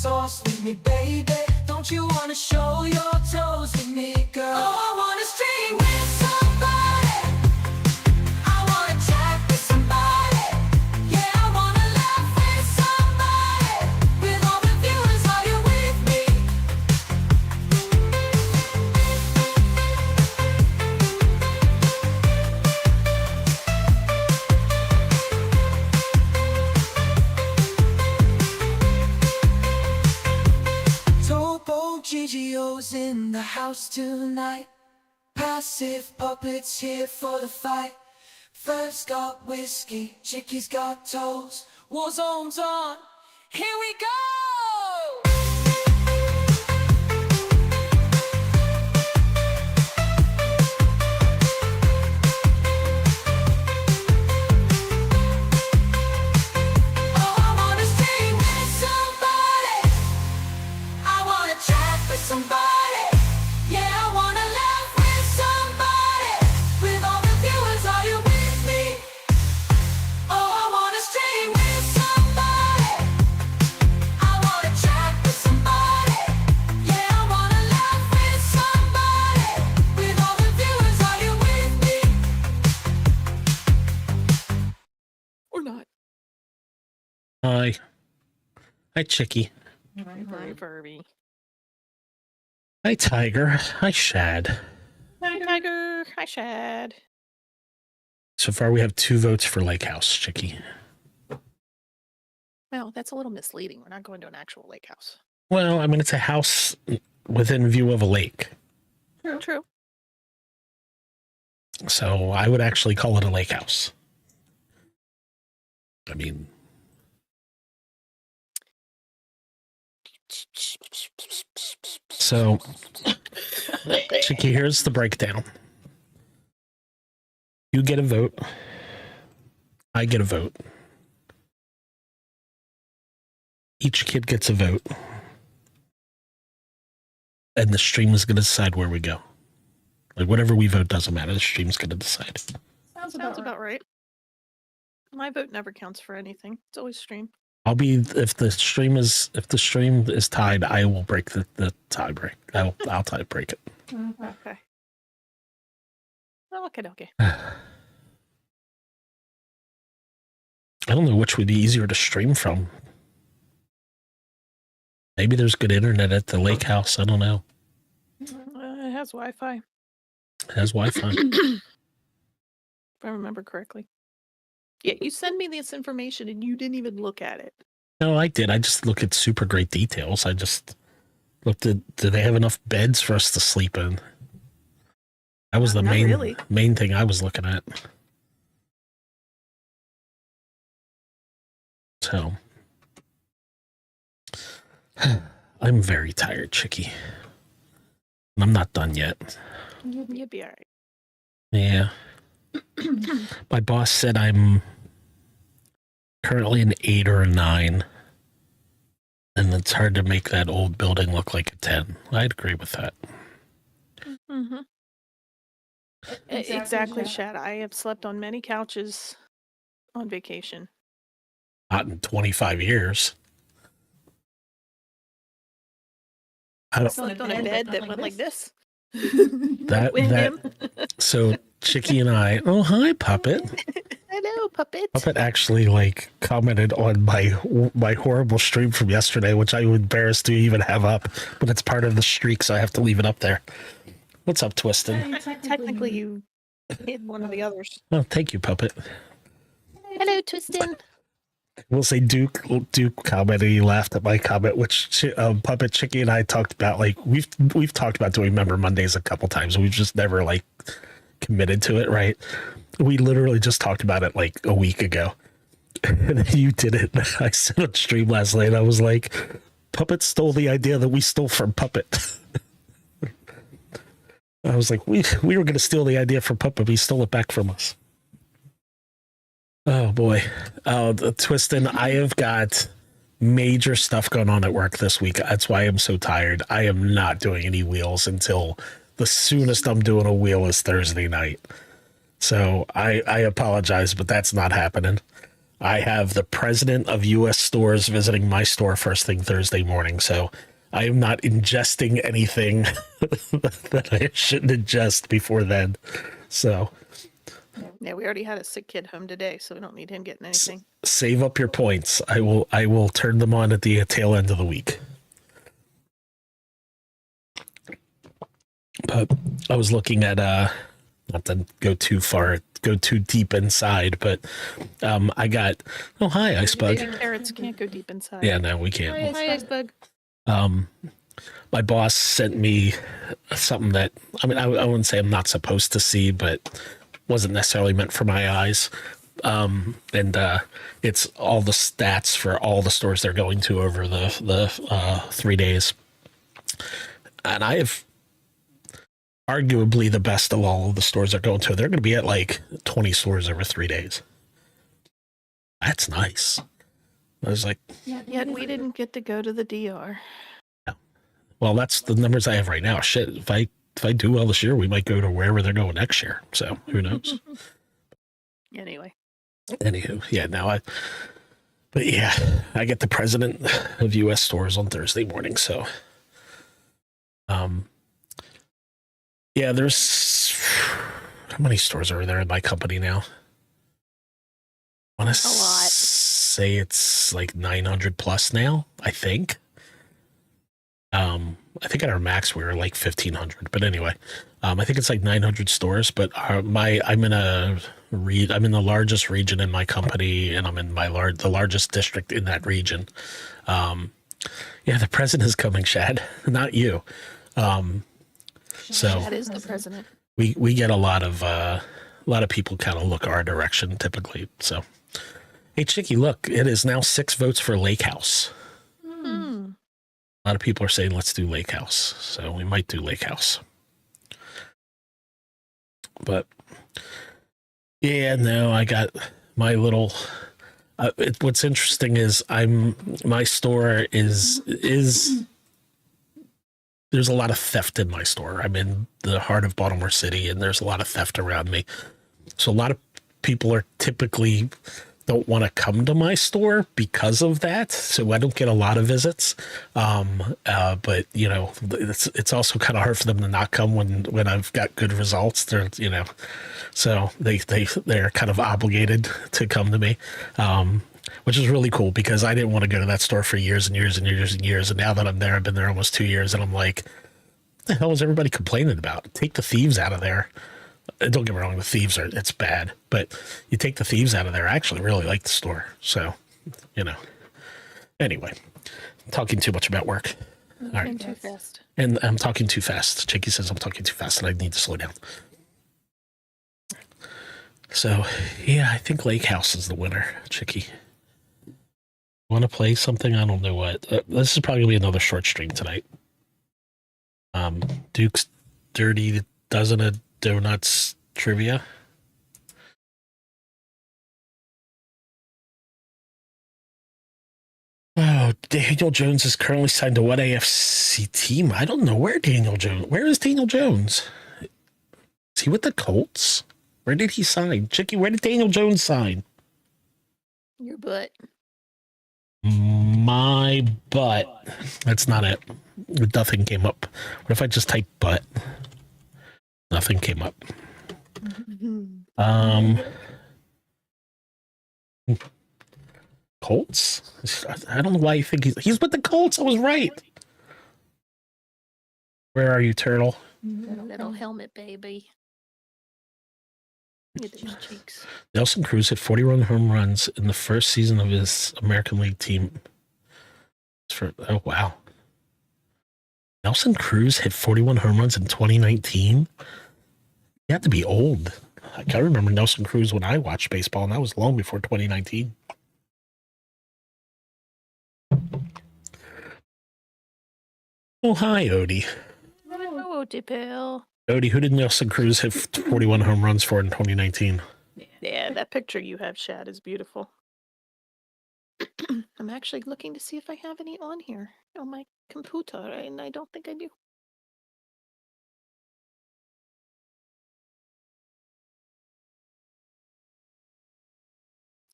sauce with me, baby. Don't you wanna show your toes with me, girl? Oh, I wanna stream with somebody. I wanna chat with somebody. Yeah, I wanna laugh with somebody. With all the viewers, are you with me? Topo GGO's in the house tonight. Passive puppets here for the fight. First got whiskey, Chicky's got toes. Warzone's on, here we go! Oh, I wanna sing with somebody. I wanna chat with somebody. Yeah, I wanna laugh with somebody. With all the viewers, are you with me? Oh, I wanna stream with somebody. I wanna chat with somebody. Yeah, I wanna laugh with somebody. With all the viewers, are you with me? Or not. Hi. Hi, Chicky. Hi, Furby. Hi, Tiger. Hi, Shad. Hi, Tiger. Hi, Shad. So far, we have 2 votes for Lake House, Chicky. Well, that's a little misleading. We're not going to an actual lake house. Well, I mean, it's a house within view of a lake. True. So I would actually call it a lake house. I mean, so, Chicky, here's the breakdown. You get a vote. I get a vote. Each kid gets a vote. And the stream is going to decide where we go. Like, whatever we vote doesn't matter. The stream's going to decide. Sounds about right. My vote never counts for anything. It's always stream. I'll be if the stream is tied, I will break the tie break. I'll tie break it. Okay. Okay. I don't know which would be easier to stream from. Maybe there's good internet at the lake house. I don't know. It has Wi-Fi, It has Wi-Fi. if I remember correctly. Yeah, you send me this information and you didn't even look at it. No, I did. I just look at super great details. I just looked at, do they have enough beds for us to sleep in? That was the Not really. main thing I was looking at. So, I'm very tired, Chicky. And I'm not done yet. You'll be all right. Yeah. My boss said I'm currently an 8 or a 9. And it's hard to make that old building look like a 10. I'd agree with that. Mm-hmm. Exactly, Shad. I have slept on many couches on vacation. Not in 25 years. I I don't, slept on a bed that went like this. so Chicky and I, oh, hi, Puppet. Hello, Puppet. Puppet actually like commented on my horrible stream from yesterday, which I'm embarrassed to even have up, but it's part of the streak, so I have to leave it up there. What's up, Twistin? Technically, you hid one of the others. Oh, thank you, Puppet. Hello, Twistin. We'll say Duke commented, he laughed at my comment, which Puppet, Chicky, and I talked about. Like we've talked about doing Member Mondays a couple times. We've just never like committed to it, right? We literally just talked about it like a week ago. And then you did it. I said on stream last night, I was like, Puppet stole the idea that we stole from Puppet. I was like, we were going to steal the idea from Puppet, but he stole it back from us. Oh boy. Twistin, I have got major stuff going on at work this week. That's why I'm so tired. I am not doing any wheels until the soonest I'm doing a wheel is Thursday night. So I apologize, but that's not happening. I have the president of U.S. stores visiting my store first thing Thursday morning, so I am not ingesting anything that I shouldn't ingest before then. So Yeah, we already had a sick kid home today, so we don't need him getting anything. save up your points. I will turn them on at the tail end of the week. But I was looking at not to go too far, go too deep inside, but I got hi Icebug. Baby carrots can't go deep inside. Yeah, no, we can't. Hi, Icebug. My boss sent me something that I wouldn't say I'm not supposed to see, but wasn't necessarily meant for my eyes. And it's all the stats for all the stores they're going to over the 3 days, and I have arguably the best of all of the stores they're going to. They're going to be at like 20 stores over 3 days. That's nice. I was like, Yet we didn't get to go to the DR. well, that's the numbers I have right now. Shit, if I do well this year, we might go to wherever they're going next year. So who knows? Anyway. Anywho, yeah, but yeah, I get the president of U.S. stores on Thursday morning. So, yeah, there's how many stores are there in my company now? I want to say it's like 900 plus now, I think. I think at our max we were like 1,500, but anyway, I think it's like 900 stores. But I'm in the largest region in my company, and I'm in the largest district in that region. Yeah, the president is coming, Shad, not you. So That is the president. We get a lot of people kind of look our direction typically. So, hey, Chicky, look, it is now 6 votes for Lake House. A lot of people are saying let's do Lake House, so we might do Lake House. But yeah, no, I got my little. What's interesting is my store is there's a lot of theft in my store. I'm in the heart of Baltimore City, and there's a lot of theft around me. So a lot of people are typically don't want to come to my store because of that. So I don't get a lot of visits. But you know, it's also kind of hard for them to not come when I've got good results. They're, you know, so they're kind of obligated to come to me. Which is really cool because I didn't want to go to that store for years and years and years and years. And now that I'm there, I've been there almost 2 years, and I'm like, what the hell is everybody complaining about? Take the thieves out of there. Don't get me wrong, the thieves it's bad, but you take the thieves out of there. I actually really like the store. So, you know, anyway, I'm talking too much about work. All right. Too fast. And I'm talking too fast. Chicky says I'm talking too fast and I need to slow down. So, yeah, I think Lake House is the winner, Chicky. Want to play something? I don't know what. This is probably going to be another short stream tonight. Duke's Dirty Dozen of Donuts trivia. Oh, Daniel Jones is currently signed to what AFC team? I don't know where Daniel Jones. Where is Daniel Jones? Is he with the Colts? Where did he sign? Chicky, where did Daniel Jones sign? Your butt. My butt. That's not it. Nothing came up. What if I just type butt? Nothing came up. Colts? I don't know why you think he's with the Colts. I was right. Where are you, Turtle? Little helmet, baby. Look at those cheeks. Nelson Cruz hit 41 home runs in the first season of his American League team. Oh, wow. Nelson Cruz hit 41 home runs in 2019? He had to be old. I can't remember Nelson Cruz when I watched baseball, and that was long before 2019. Oh, hi, Odie. Oh, Dipel. Odie, who did Nelson Cruz hit 41 home runs for in 2019? Yeah, that picture you have, Shad, is beautiful. I'm actually looking to see if I have any on here on my computer, and I don't think I do.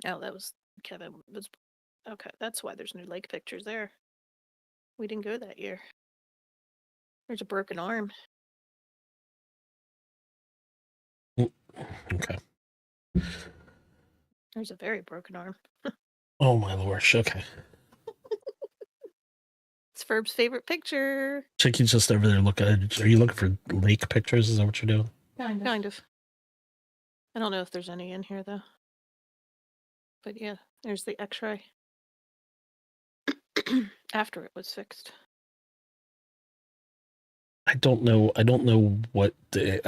Oh, that was Kevin was okay. That's why there's new lake pictures there. We didn't go that year. There's a broken arm. Okay. There's a very broken arm. Oh my lord. Okay. It's Ferb's favorite picture. Chickie's just over there looking. Are you looking for lake pictures? Is that what you're doing? Kind of. I don't know if there's any in here though. But yeah, there's the X-ray. After it was fixed. I don't know. I don't know what the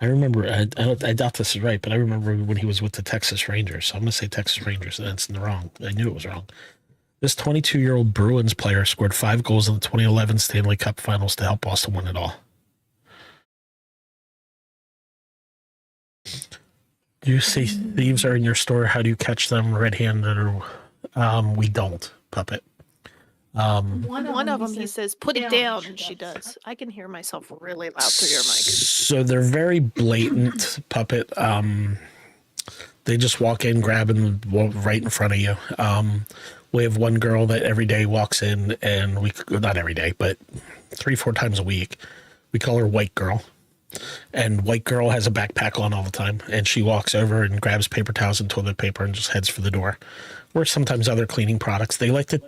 I remember. I doubt this is right, but I remember when he was with the Texas Rangers. So I'm gonna say Texas Rangers, and it's wrong. I knew it was wrong. This 22-year-old Bruins player scored 5 goals in the 2011 Stanley Cup Finals to help Boston win it all. Do you say thieves are in your store? How do you catch them red-handed? Or we don't, Puppet. One of them, he says, put it down, and she does. I can hear myself really loud through your mic. So they're very blatant, Puppet. They just walk in, grab and right in front of you. We have one girl that every day walks in, and not every day, but 3-4 times a week. We call her White Girl. And White Girl has a backpack on all the time, and she walks over and grabs paper towels and toilet paper and just heads for the door. Or sometimes other cleaning products. They like to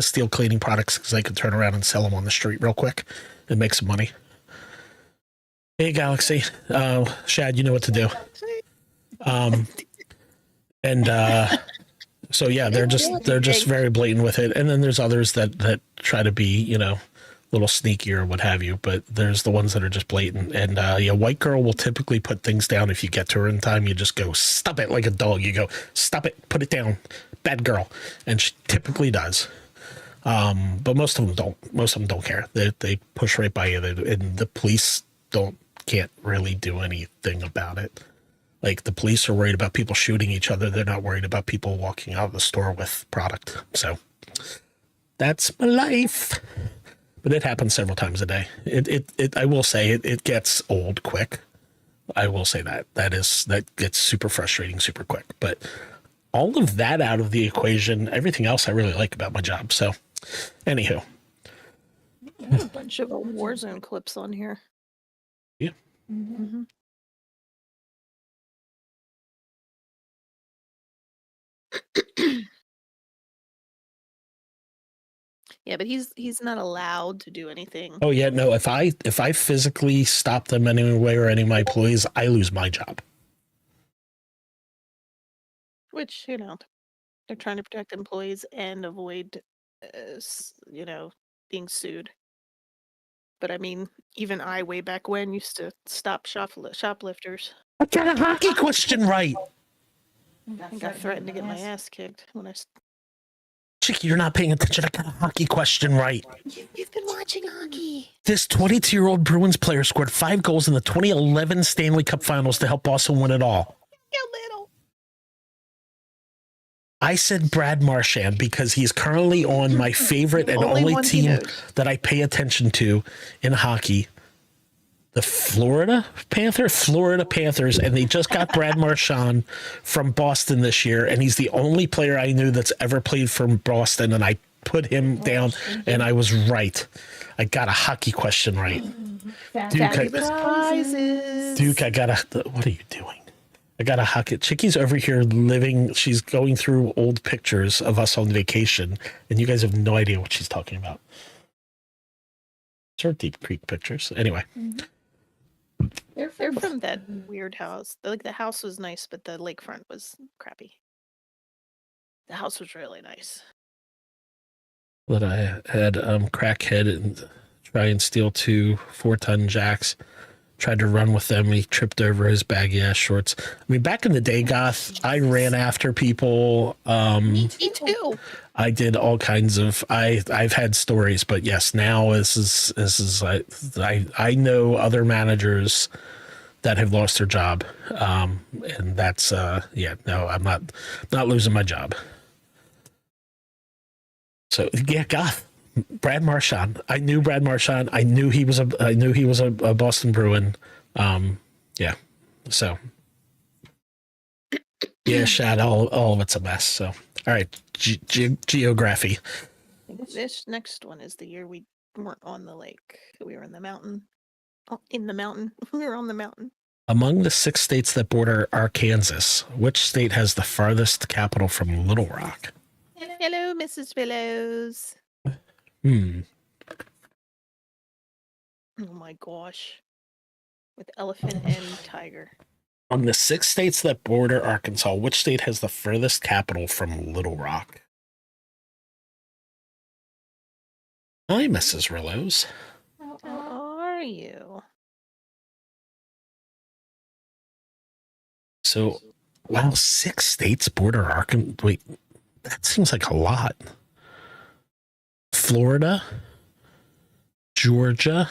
steal cleaning products because they can turn around and sell them on the street real quick and make some money. Hey, Galaxy, Shad, you know what to do. So yeah, they're just very blatant with it. And then there's others that try to be, a little sneaky or what have you, but there's the ones that are just blatant. And White Girl will typically put things down. If you get to her in time, you just go, stop it, like a dog. You go, stop it, put it down, bad girl. And she typically does. But most of them don't. Most of them don't care. They push right by you, and the police can't really do anything about it. Like, the police are worried about people shooting each other. They're not worried about people walking out of the store with product. So that's my life. But it happens several times a day. I will say it gets old quick. I will say that gets super frustrating super quick. But all of that out of the equation, everything else I really like about my job. So, anywho, a bunch of Warzone clips on here. Yeah. Mm-hmm. Yeah, but he's not allowed to do anything. Oh yeah, no. If I physically stop them anyway or any of my employees, I lose my job. Which, they're trying to protect employees and avoid, being sued. But I mean, even I, way back when, used to stop shoplifters. I got a hockey question right. I got threatened to get my ass kicked when I. Chicky, you're not paying attention. I got a hockey question right. You've been watching hockey. This 22-year-old Bruins player scored 5 goals in the 2011 Stanley Cup Finals to help Boston win it all. Little. I said Brad Marchand because he's currently on my favorite and only team that I pay attention to in hockey. The Florida Panthers, and they just got Brad Marchand from Boston this year, and he's the only player I knew that's ever played from Boston, and I put him down, and I was right. I got a hockey question right. Duke, I got a... What are you doing? I got a hockey... Chickie's over here she's going through old pictures of us on vacation, and you guys have no idea what she's talking about. It's her Deep Creek pictures. Anyway. Mm-hmm. They're from that weird house. The house was nice, but the lakefront was crappy. The house was really nice. That I had crackhead and try and steal 2 4-ton jacks. Tried to run with them. He tripped over his baggy ass shorts. I mean, back in the day, Goth, I ran after people. Me too. I did all kinds of. I've had stories, but yes, now this is. I know other managers that have lost their job, and that's no, I'm not losing my job. So yeah, Goth. Brad Marchand. I knew Brad Marchand. I knew he was a Boston Bruin. Yeah. So yeah, Shad, all of it's a mess. So all right, geography. This next one is the year we weren't on the lake. We were in the mountain. Oh, in the mountain. We were on the mountain. Among the 6 states that border Arkansas, which state has the farthest capital from Little Rock? Hello, Mrs. Willows. Oh my gosh. With elephant and tiger. On the 6 states that border Arkansas, which state has the furthest capital from Little Rock? Hi, Mrs. Rillows. How are you? So, wow, 6 states border Arkansas. Wait, that seems like a lot. Florida, Georgia,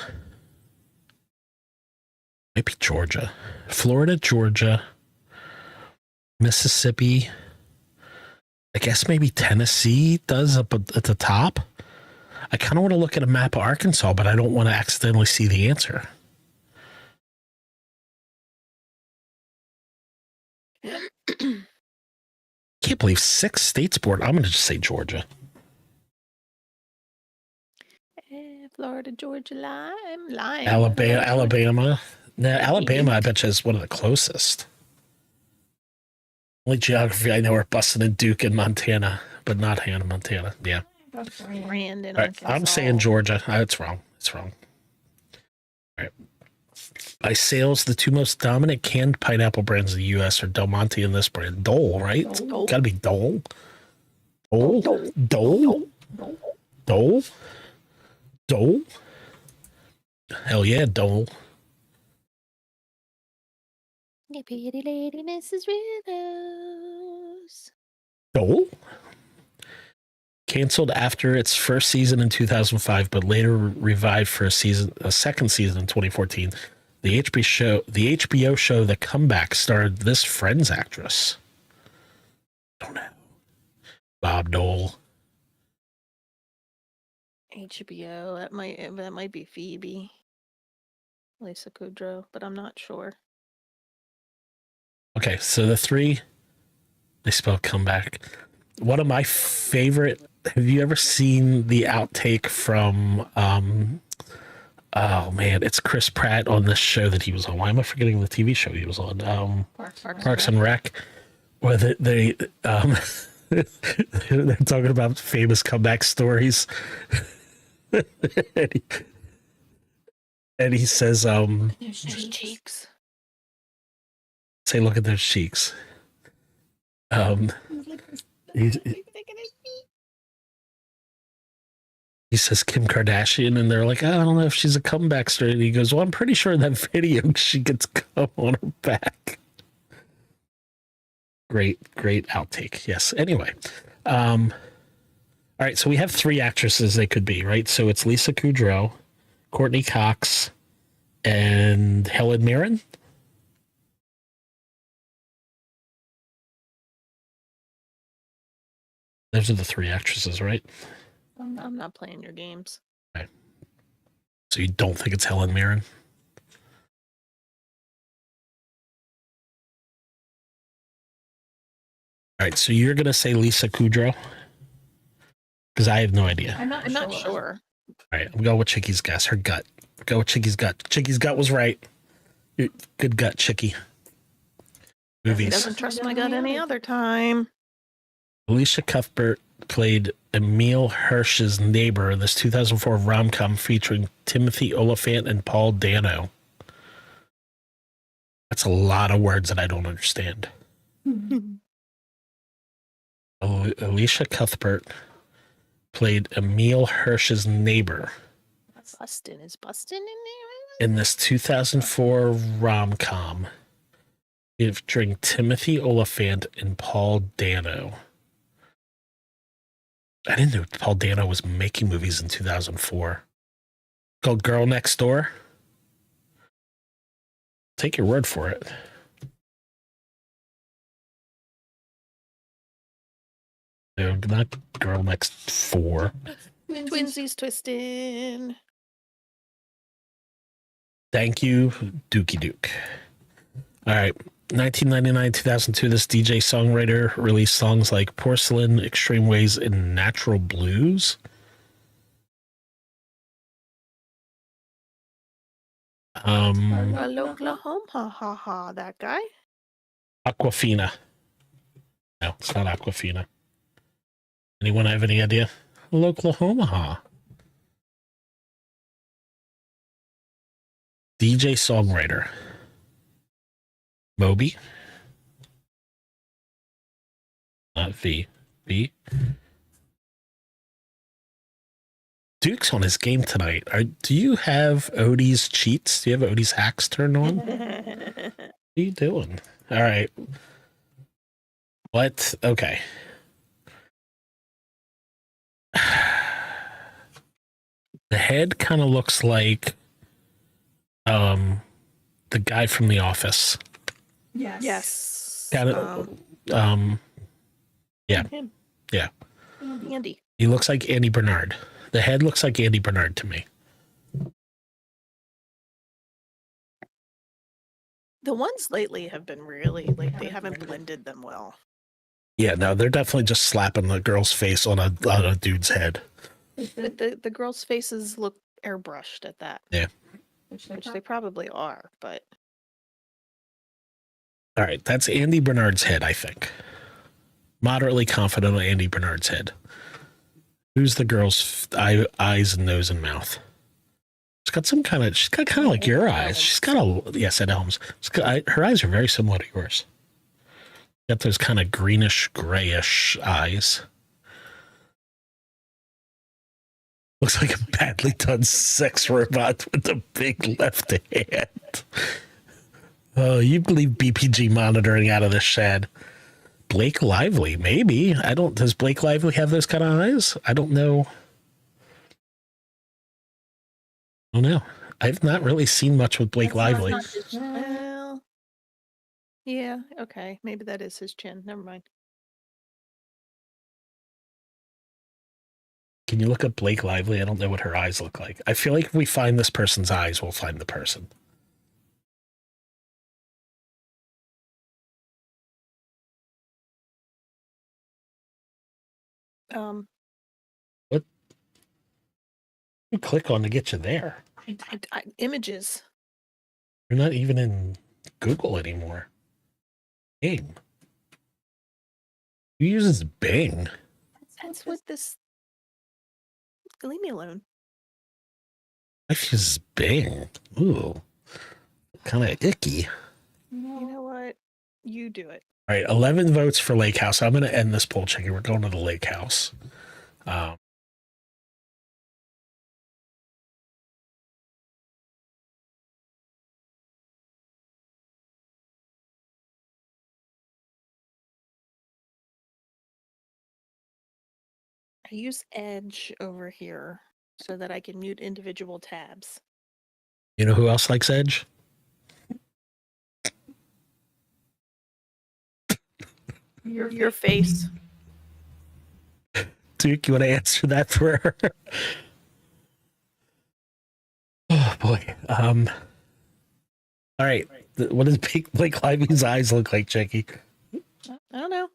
maybe Georgia, Florida, Georgia, Mississippi. I guess maybe Tennessee does up at the top. I kind of want to look at a map of Arkansas, but I don't want to accidentally see the answer. Can't believe 6 states border. I'm going to just say Georgia. Florida, Georgia, lime. Alabama. Now, Alabama, I bet you, is one of the closest. Only geography I know are Buston and Duke and Montana, but not Hannah, Montana. Yeah. Brandon, All right, I'm saying Georgia. It's wrong. It's wrong. All right. By sales, the 2 most dominant canned pineapple brands in the U.S. are Del Monte and this brand. Dole, right? Dole. Gotta be Dole. Dole? Dole? Dole? Dole? Hell yeah, Dole. The pretty lady, Mrs. Willows. Dole? Canceled after its first season in 2005, but later revived for a second season in 2014. The HBO show The Comeback starred this Friends actress. Don't know. Bob Dole. HBO. That might be Phoebe. Lisa Kudrow, but I'm not sure. Okay, so the 3, they spell comeback. One of my favorite. Have you ever seen the outtake from? Oh man, it's Chris Pratt on this show that he was on. Why am I forgetting the TV show he was on? Parks and Rec. Where they they're talking about famous comeback stories, and he says, There's cheeks. Say, look at those cheeks. He says Kim Kardashian, and they're like, I don't know if she's a comeback star. And he goes, well, I'm pretty sure in that video she gets cum on her back. Great outtake. Yes. Anyway. All right. So we have 3 actresses they could be, right? So it's Lisa Kudrow, Courtney Cox, and Helen Mirren. Those are the 3 actresses, right? I'm not playing your games. Okay. So you don't think it's Helen Mirren? All right, so you're gonna say Lisa Kudrow? Because I have no idea. I'm not sure. All right, I'm going with Chicky's guess. Her gut. Go with Chicky's gut. Chicky's gut was right. Good gut, Chicky. Movies. He doesn't trust my gut any other time. Alicia Cuthbert played Emile Hirsch's neighbor in this 2004 rom-com featuring Timothy Olyphant and Paul Dano. That's a lot of words that I don't understand. Alicia Cuthbert played Emile Hirsch's neighbor. Is Bustin in there? In this 2004 rom-com featuring Timothy Olyphant and Paul Dano. I didn't know Paul Dano was making movies in 2004. Called Girl Next Door. Take your word for it. No, not Girl Next 4. Twinsies twisting. Thank you, Dookie Duke. All right. 1999, 2002, this DJ songwriter released songs like Porcelain, Extreme Ways, and Natural Blues. Oklahoma, that guy. Aquafina. No, it's not Aquafina. Anyone have any idea? Oklahoma. DJ songwriter. Moby. Not V. V. Duke's on his game tonight. Do you have Odie's cheats? Do you have Odie's hacks turned on? What are you doing? All right. What? Okay. The head kind of looks like the guy from The Office. Yes. Got it. Yeah. Him. Yeah. Andy. He looks like Andy Bernard. The head looks like Andy Bernard to me. The ones lately have been really like they haven't blended them well. Yeah, no, they're definitely just slapping the girl's face on a dude's head. The girls' faces look airbrushed at that. Yeah. Which they probably are, but All right, that's Andy Bernard's head, I think. Moderately confident on Andy Bernard's head. Who's the girl's eyes and nose and mouth? She's got kind of like your eyes. She's got Ed Helms. Her eyes are very similar to yours. Got those kind of greenish, grayish eyes. Looks like a badly done sex robot with a big left hand. Oh, you believe BPG monitoring out of the shed. Blake Lively, maybe. Does Blake Lively have those kind of eyes? I don't know. I don't know. I've not really seen much with Blake Lively. well, yeah, okay. Maybe that is his chin. Never mind. Can you look up Blake Lively? I don't know what her eyes look like. I feel like if we find this person's eyes, we'll find the person. What? You click on to get you there. Images. You're not even in Google anymore. Bing. Who uses Bing? That's what this. Leave me alone. I uses Bing. Ooh. Kind of icky. You know what? You do it. All right, 11 votes for Lake House. I'm going to end this poll checking. We're going to the Lake House. I use Edge over here so that I can mute individual tabs. You know who else likes Edge? Your face. Duke, you want to answer that for her? Oh boy. All right. What does Blake Lively's eyes look like, Jackie? I don't know.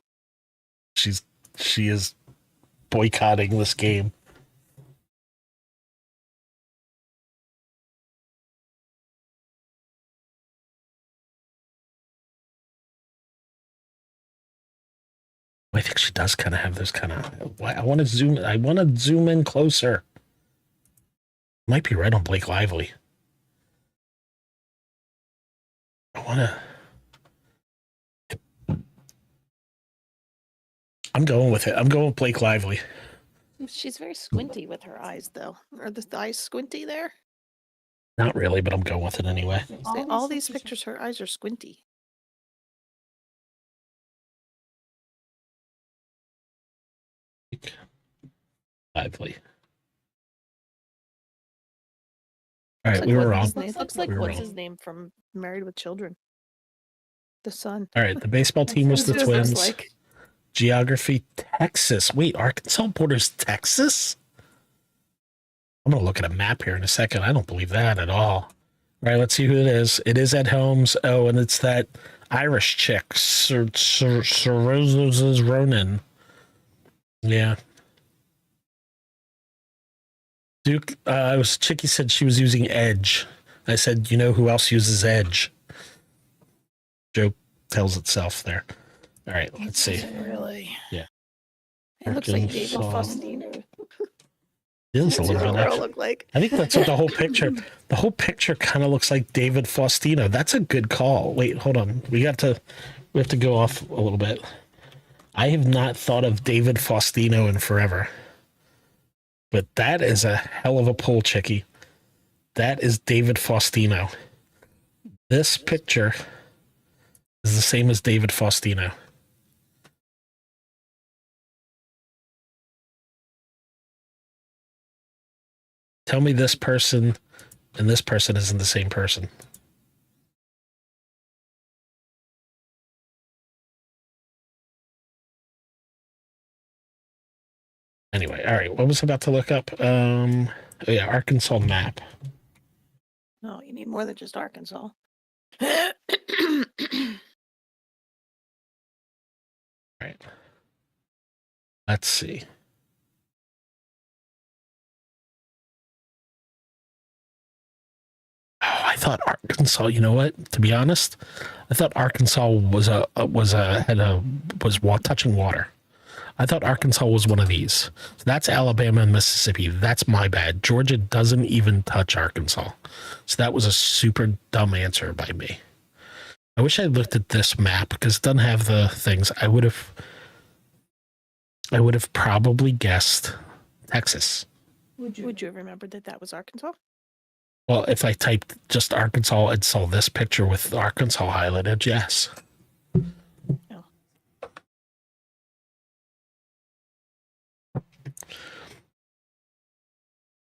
She is boycotting this game. I think she does kind of have those kind of. I want to zoom in closer. Might be right on Blake Lively. I want to. I'm going with it. I'm going with Blake Lively. She's very squinty with her eyes, though. Are the eyes squinty there? Not really, but I'm going with it anyway. All these pictures, her eyes are squinty. Lively. All right, we were wrong. Looks like what's his name from Married with Children? The son. All right, the baseball team was the That's what it looks Twins. like. Geography, Texas. Wait, Arkansas borders Texas? I'm going to look at a map here in a second. I don't believe that at all. All right, let's see who it is. It is Ed Helms. Oh, and it's that Irish chick, Sir Ronan. Yeah. Duke, I was Chicky said she was using Edge. I said, you know who else uses Edge? Joke tells itself there. All right, let's see. Really? Yeah. It looks like David Arkansas. Faustino. It is a What's little your bit. girl Actually. look like? I think that's what the whole picture. The whole picture kind of looks like David Faustino. That's a good call. Wait, hold on. We have to go off a little bit. I have not thought of David Faustino in forever. But that is a hell of a pull, Chicky. That is David Faustino. This picture is the same as David Faustino. Tell me this person and this person isn't the same person. Anyway, all right. What was I about to look up? Oh yeah, Arkansas map. No, you need more than just Arkansas. Right. Let's see. Oh, I thought Arkansas. You know what? To be honest, I thought Arkansas was touching water. I thought Arkansas was one of these. So that's Alabama and Mississippi. That's my bad. Georgia doesn't even touch Arkansas. So that was a super dumb answer by me. I wish I looked at this map because it doesn't have the things. I would have probably guessed Texas. Would you have remembered that was Arkansas? Well, if I typed just Arkansas and saw this picture with Arkansas highlighted, yes. Oh.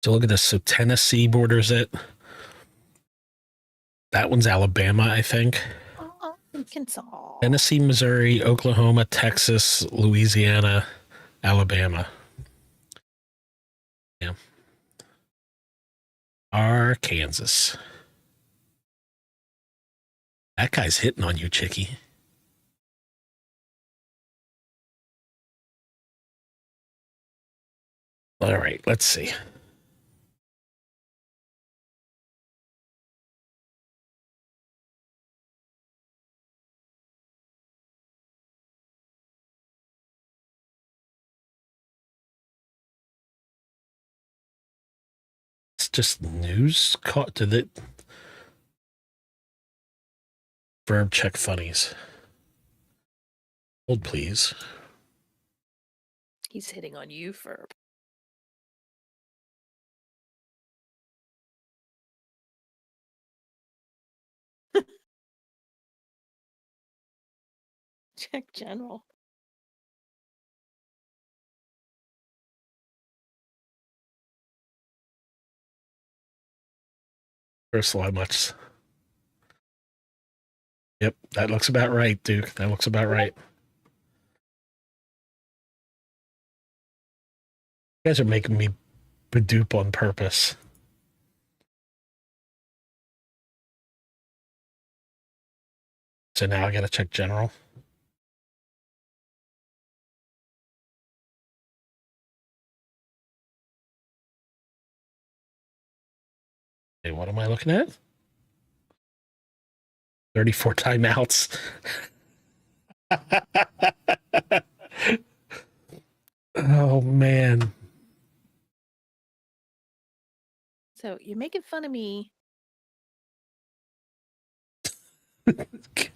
So look at this. So Tennessee borders it. That one's Alabama, I think. Arkansas. Tennessee, Missouri, Oklahoma, Texas, Louisiana, Alabama. Yeah. Arkansas. That guy's hitting on you, Chicky. All right, let's see. It's just news caught to the verb check funnies. Hold, please. He's hitting on you, Ferb. Check general. First how much? Yep, that looks about right, Duke. That looks about right. You guys are making me dupe on purpose. So now I gotta check general. Hey, what am I looking at? 34 timeouts. Oh man. So you're making fun of me.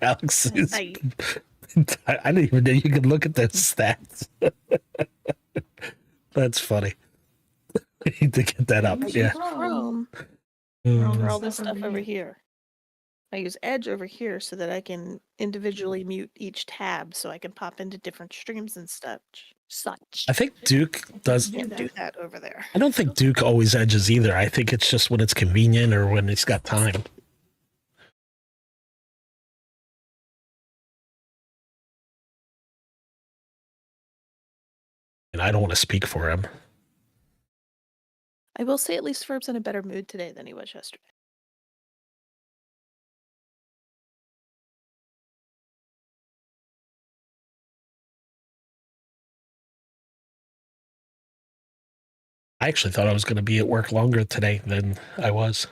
Alex is, I I didn't even know you could look at those stats. That's funny. I need to get that up. Yeah. Chrome Um, for all this stuff over here. I use Edge over here so that I can individually mute each tab so I can pop into different streams and such. I think Duke does. Can't do that over there. I don't think Duke always edges either. I think it's just when it's convenient or when he's got time. And I don't want to speak for him. I will say at least Ferb's in a better mood today than he was yesterday. I actually thought I was going to be at work longer today than I was.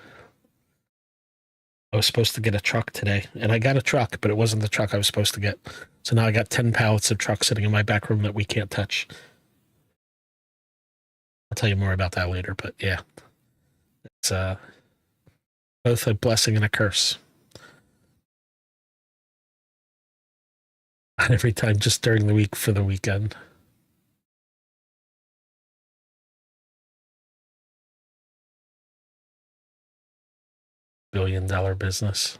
I was supposed to get a truck today, and I got a truck, but it wasn't the truck I was supposed to get. So now I got 10 pallets of truck sitting in my back room that we can't touch. I'll tell you more about that later, but yeah. It's both a blessing and a curse. Not every time, just during the week for the weekend. $1 billion business.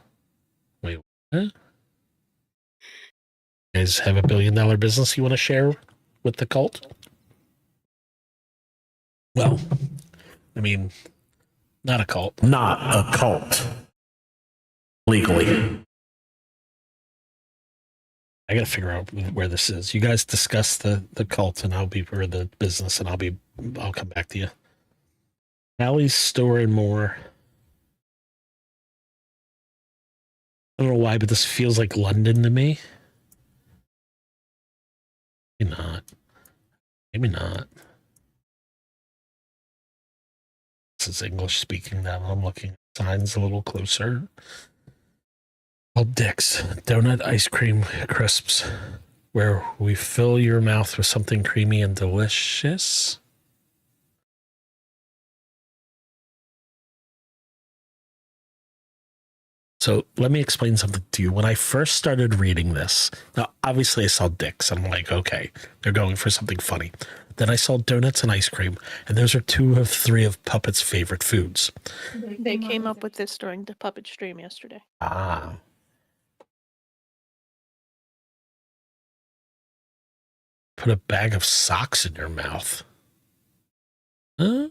Wait, what? You guys have a $1 billion business you want to share with the cult? Well, I mean, not a cult. Not a cult. Legally. I got to figure out where this is. You guys discuss the cult, and I'll be for the business, and I'll come back to you. Allie's Store and More. I don't know why, but this feels like London to me. Maybe not. Maybe not. This is English speaking now. I'm looking at signs a little closer. Oh, Dick's Donut Ice Cream Crisps, where we fill your mouth with something creamy and delicious. So let me explain something to you. When I first started reading this, now obviously I saw Dick's. I'm like, okay, they're going for something funny. Then I saw donuts and ice cream, and those are 2 of 3 of Puppet's favorite foods. They came up with this during the puppet stream yesterday. Ah. Put a bag of socks in your mouth. Huh?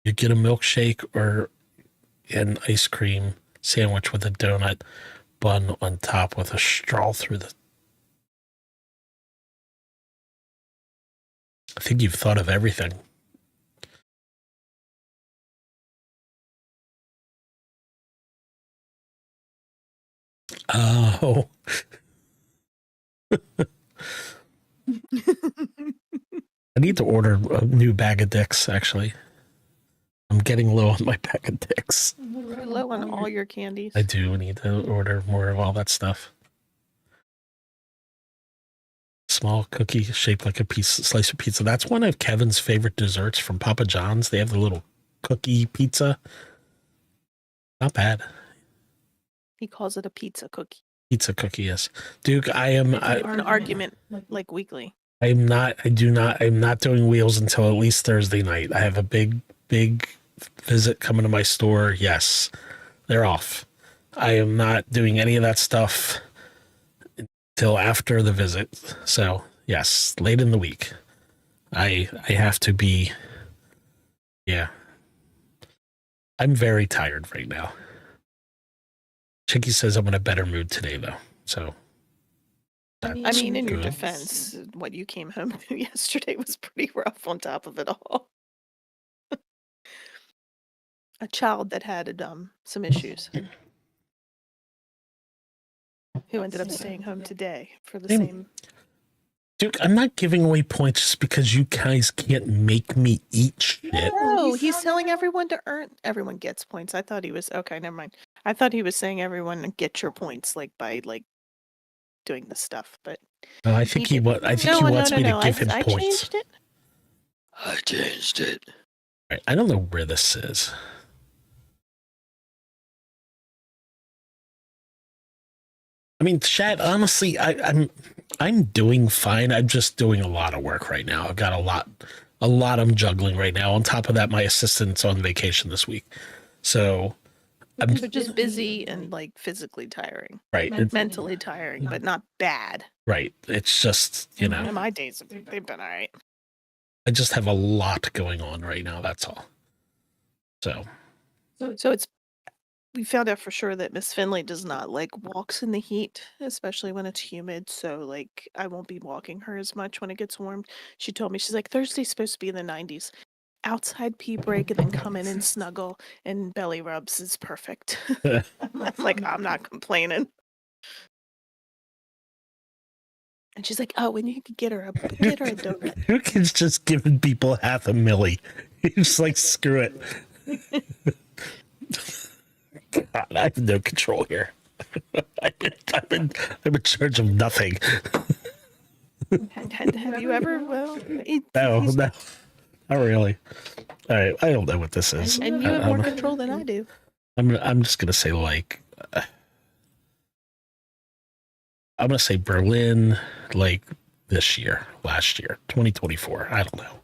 You get a milkshake or an ice cream sandwich with a donut bun on top with a straw through the... I think you've thought of everything. Oh. I need to order a new bag of dicks, actually. I'm getting low on my bag of dicks. You're low on all your candies. I do need to order more of all that stuff. Small cookie shaped like a slice of pizza. That's one of Kevin's favorite desserts from Papa John's. They have the little cookie pizza. Not bad. He calls it a pizza cookie. Pizza cookie, yes. Duke, an argument like weekly. I'm not doing wheels until at least Thursday night. I have a big visit coming to my store. Yes, they're off. I am not doing any of that stuff till after the visit. So yes, late in the week. I have to be. Yeah. I'm very tired right now. Chicky says I'm in a better mood today though. So I mean, in your good. defense, what you came home to yesterday was pretty rough on top of it all. A child that had some issues. Who ended up staying home today for the same. Duke, I'm not giving away points just because you guys can't make me eat shit. No, he's telling everyone to earn. Everyone gets points. I thought he was okay. Never mind. I thought he was saying everyone get your points by doing the stuff. But I think he wants me to give him points. I changed it. I changed it. Right, I don't know where this is. I mean, chat, honestly, I'm doing fine. I'm just doing a lot of work right now. I've got a lot I'm juggling right now. On top of that, my assistant's on vacation this week. So I'm just busy and physically tiring. Right. Mentally tiring, but not bad. Right. It's just, My days they've been all right. I just have a lot going on right now, that's all. So it's we found out for sure that Miss Finley does not like walks in the heat, especially when it's humid. So I won't be walking her as much when it gets warm. She told me, she's like, Thursday's supposed to be in the 90s. Outside pee break and then come in and snuggle and belly rubs is perfect. I'm like, I'm not complaining. And she's like, "Oh, and you could get her a donut." Who is just giving people half a milli? He's like, screw it. God, I have no control here. I'm in charge of nothing. Have you ever? Well, No, not really. All right, I don't know what this is. and you have more control than I do. I'm just gonna say like, I'm gonna say Berlin, like this year, last year, 2024. I don't know.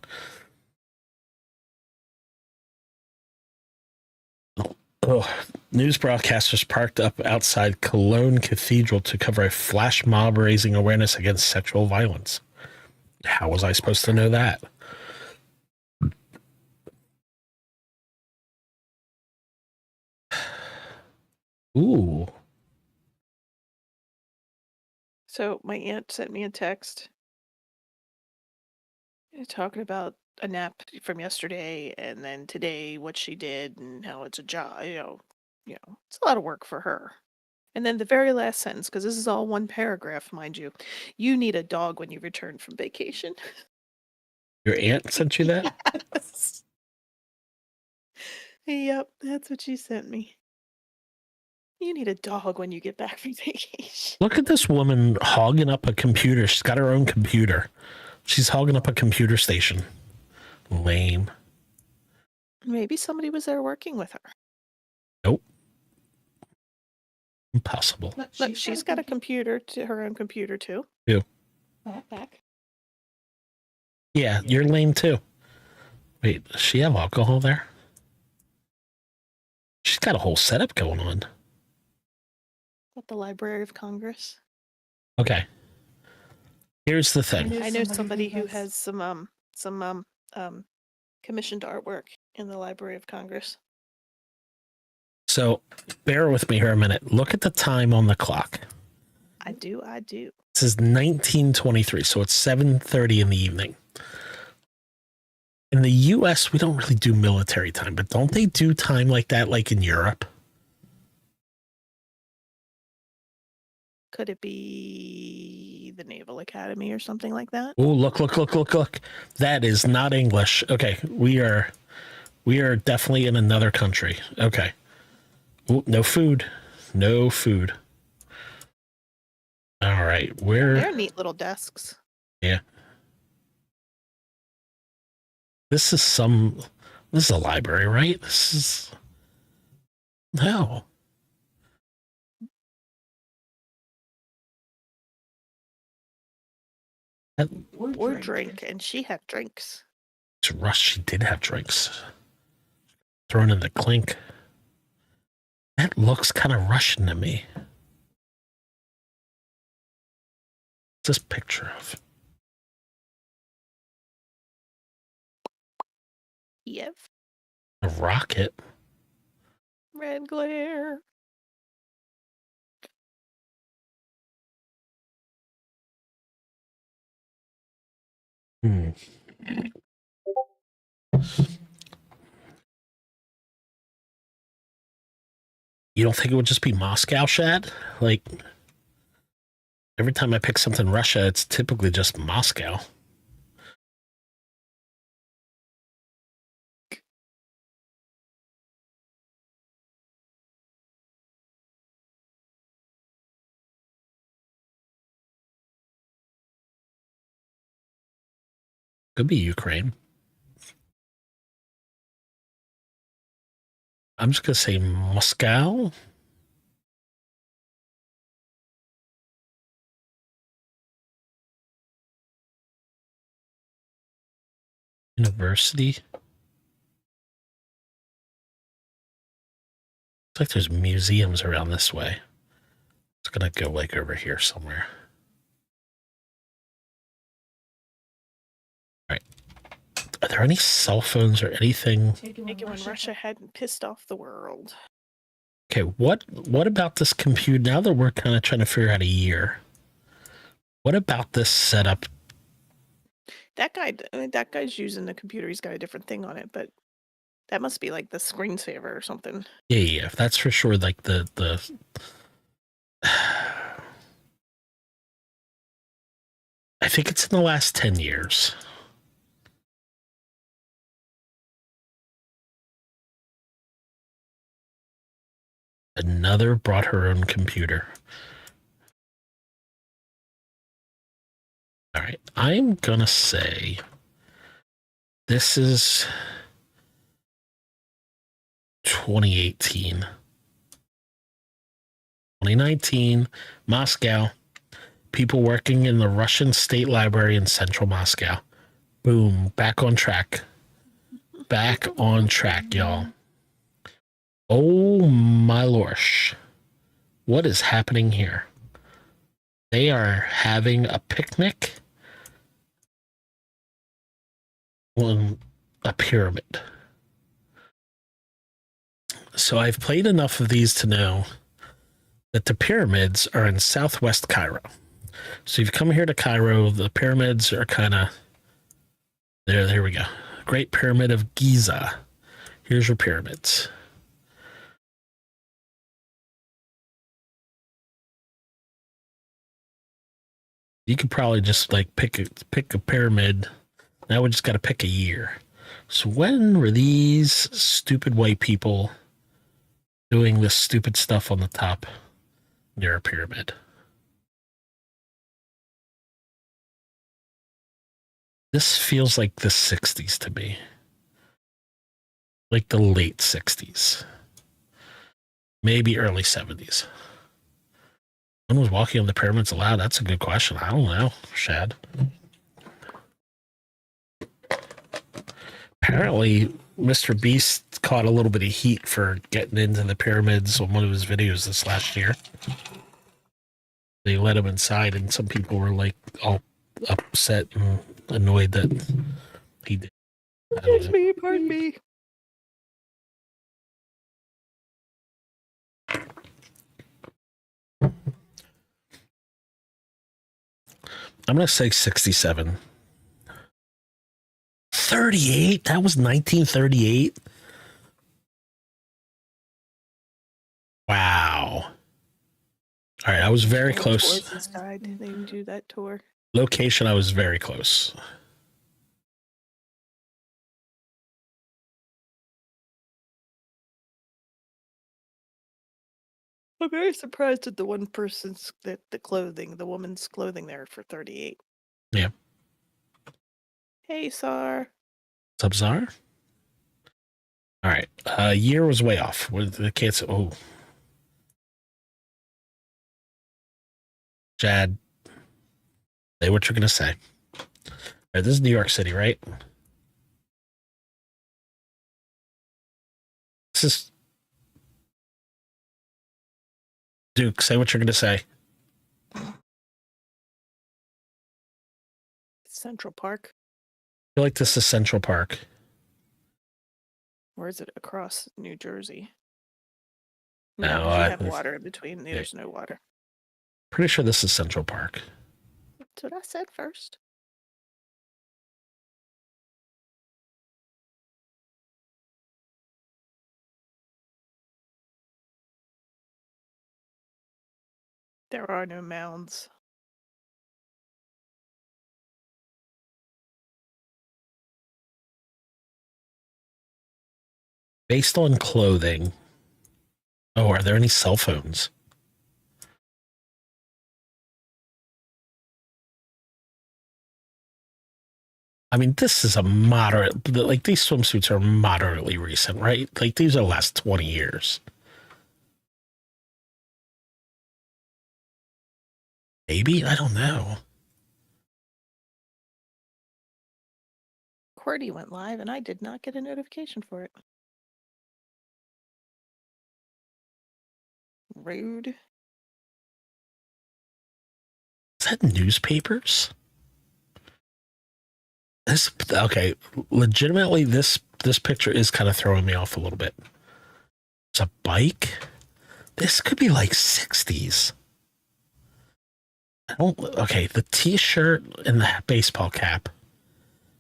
Oh, news broadcasters parked up outside Cologne Cathedral to cover a flash mob raising awareness against sexual violence. How was I supposed to know that? Ooh. So my aunt sent me a text talking about a nap from yesterday, and then today what she did, and how it's a job. It's a lot of work for her. And then the very last sentence, because this is all one paragraph, mind you. You need a dog when you return from vacation. Your aunt sent you that? Yes. Yep, that's what she sent me. You need a dog when you get back from vacation. Look at this woman hogging up a computer. She's got her own computer. She's hogging up a computer station. Lame. Maybe somebody was there working with her. Nope. Impossible. Look, she's got a computer, her own computer too. Ew. Back. Yeah, you're lame too. Wait, does she have alcohol there? She's got a whole setup going on. At the Library of Congress. Okay. Here's the thing. I know somebody who has some commissioned artwork in the Library of Congress. So bear with me here a minute. Look at the time on the clock. I do. This is 1923, so it's 7:30 in the evening. In the US, we don't really do military time, but don't they do time like that, like in Europe? Could it be the Naval Academy or something like that? Oh, look. That is not English. Okay, we are definitely in another country. Okay. Ooh, no food. All right, They're neat little desks. Yeah. This is a library, right? No. Or drink, and she had drinks. It's Rush. She did have drinks. Thrown in the clink. That looks kind of Russian to me. What's this picture of? Yep. A rocket. Red glare. Hmm. You don't think it would just be Moscow, Shad? Like, every time I pick something Russia, it's typically just Moscow. Could be Ukraine. I'm just going to say Moscow. University. Looks like there's museums around this way. It's going to go like over here somewhere. All right. Are there any cell phones or anything? Make it when Russia hadn't pissed off the world. Okay, what about this computer? Now that we're kind of trying to figure out a year, what about this setup? That guy's using the computer. He's got a different thing on it, but that must be like the screensaver or something. Yeah, that's for sure. Like the I think it's in the last 10 years. Another brought her own computer. All right, I'm gonna say this is 2018. 2019, Moscow. People working in the Russian State Library in central Moscow. Boom, back on track. Back on track, y'all. Oh my lorsh. What is happening here? They are having a picnic on a pyramid. So I've played enough of these to know that the pyramids are in southwest Cairo. So if you come here to Cairo, the pyramids are kind of there. There we go. Great Pyramid of Giza. Here's your pyramids. You could probably just like pick a pyramid. Now we just got to pick a year. So when were these stupid white people doing this stupid stuff on the top near a pyramid? This feels like the 60s to me. Like the late 60s. Maybe early 70s. When was walking on the pyramids allowed? That's a good question. I don't know, Shad. Apparently, Mr. Beast caught a little bit of heat for getting into the pyramids on one of his videos this last year. They let him inside, and some people were like all upset and annoyed that he did. Pardon me. I'm going to say 67. 38? That was 1938? Wow. All right, I was very close. They didn't do that tour. Location, I was very close. I'm very surprised at the one person's the woman's clothing there for 38. Yeah. Hey, Sar. What's up, Czar? All right. Year was way off. The kids. Oh. Chad. Say what you're going to say. All right, this is New York City, right? This is... Duke, say what you're going to say. Central Park. I feel like this is Central Park. Or is it across New Jersey? No, 'cause you have water in between. Yeah. There's no water. Pretty sure this is Central Park. That's what I said first. There are no mounds. Based on clothing. Oh, are there any cell phones? I mean, this is a moderate, like these swimsuits are moderately recent, right? Like these are the last 20 years. Maybe? I don't know. QWERTY went live and I did not get a notification for it. Rude. Is that newspapers? This okay, legitimately this picture is kind of throwing me off a little bit. It's a bike. This could be like 60s. Okay, the t-shirt and the baseball cap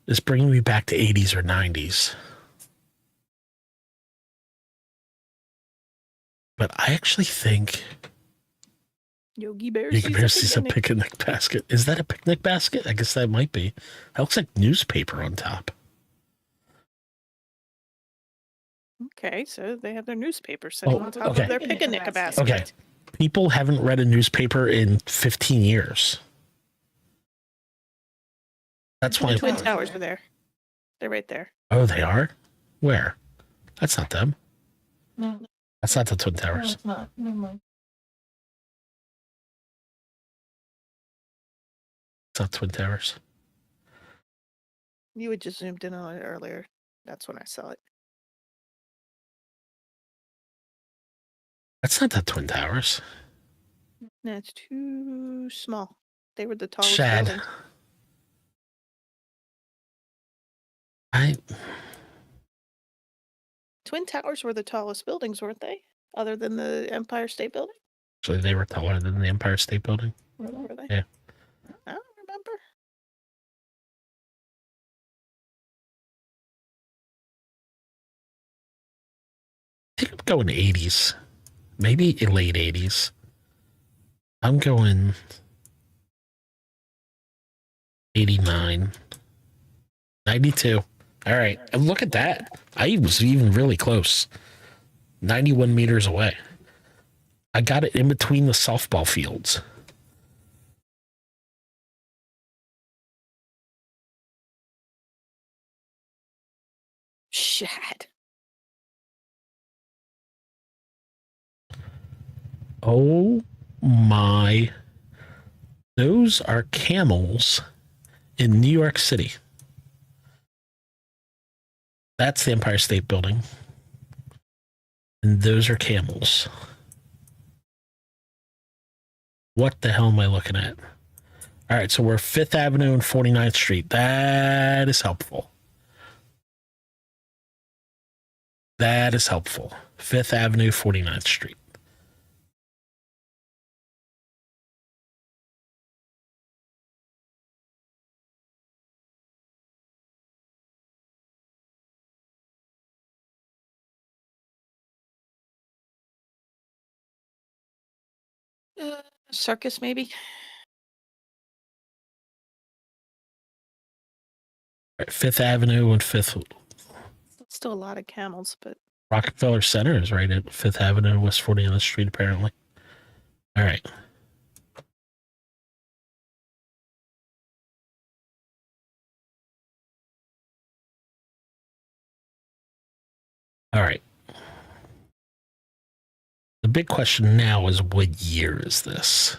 is bringing me back to 80s or 90s. But I actually think Yogi Bear You can sees see a a picnic. picnic basket. Is that a picnic basket? I guess that might be. That looks like newspaper on top. Okay, so they have their newspaper sitting Oh, on top okay. of their picnic basket. Okay. People haven't read a newspaper in 15 years. That's why. The Twin Towers are there. They're right there. Oh, they are? Where? That's not them. No, That's not the Twin no, Towers. it's not. Never mind. It's not Twin Towers. You had just zoomed in on it earlier. That's when I saw it. That's not the Twin Towers. No, it's too small. They were the tallest Shad. buildings. Twin Towers were the tallest buildings, weren't they? Other than the Empire State Building? Actually, they were taller than the Empire State Building. Were they? Yeah. I don't remember. I think I'm going 80s. Maybe late 80s. I'm going 89. 92. All right. And look at that. I was even really close. 91 meters away. I got it in between the softball fields. Shad. Oh my. Those are camels in New York City. That's the Empire State Building. And those are camels. What the hell am I looking at? All right, so we're 5th Avenue and 49th Street. That is helpful. That is helpful. 5th Avenue, 49th Street. Circus, maybe? All right, 5th Avenue and 5th. Still a lot of camels, but Rockefeller Center is right at 5th Avenue and West 49th Street, apparently. All right. All right. The big question now is, what year is this?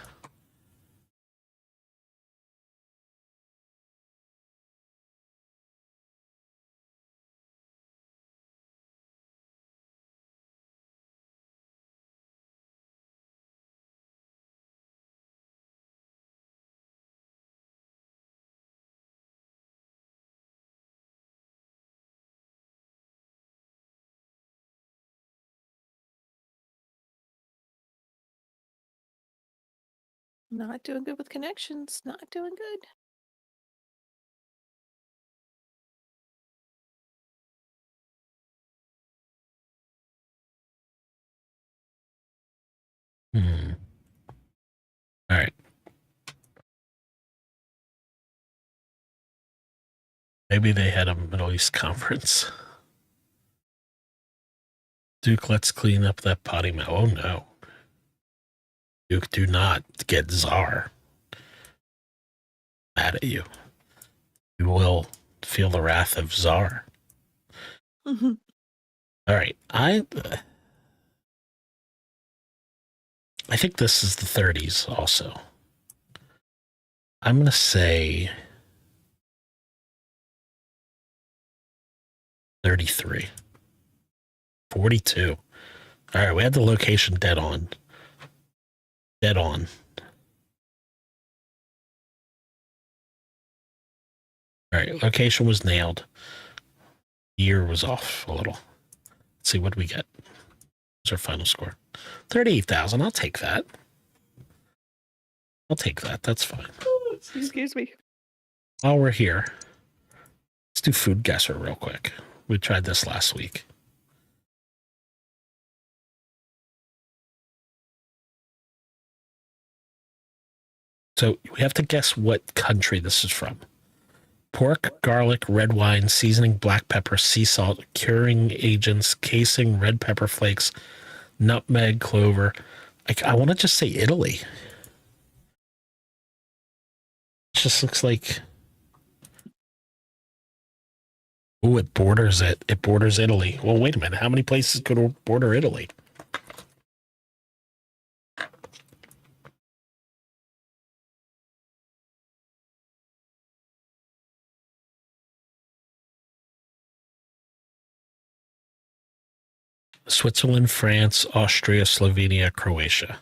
not doing good with connections. Not doing good. Hmm. All right. Maybe they had a Middle East conference. Duke, let's clean up that potty mouth. Oh, no. Duke, do not get Czar mad at you. You will feel the wrath of Czar. Mhm. All right. I think this is the 30s also. I'm going to say 33. 42. All right, we had the location dead on. Dead on. All right, location was nailed. Year was off a little. Let's see what we get. What's our final score? 38,000. I'll take that. I'll take that. That's fine. Excuse me. While we're here, let's do food guesser real quick. We tried this last week. So we have to guess what country this is from. Pork, garlic, red wine, seasoning, black pepper, sea salt, curing agents, casing, red pepper flakes, nutmeg, clover. I want to just say Italy. It just looks like... Oh, it borders it. It borders Italy. Well, wait a minute. How many places could border Italy? Switzerland, France, Austria, Slovenia, Croatia.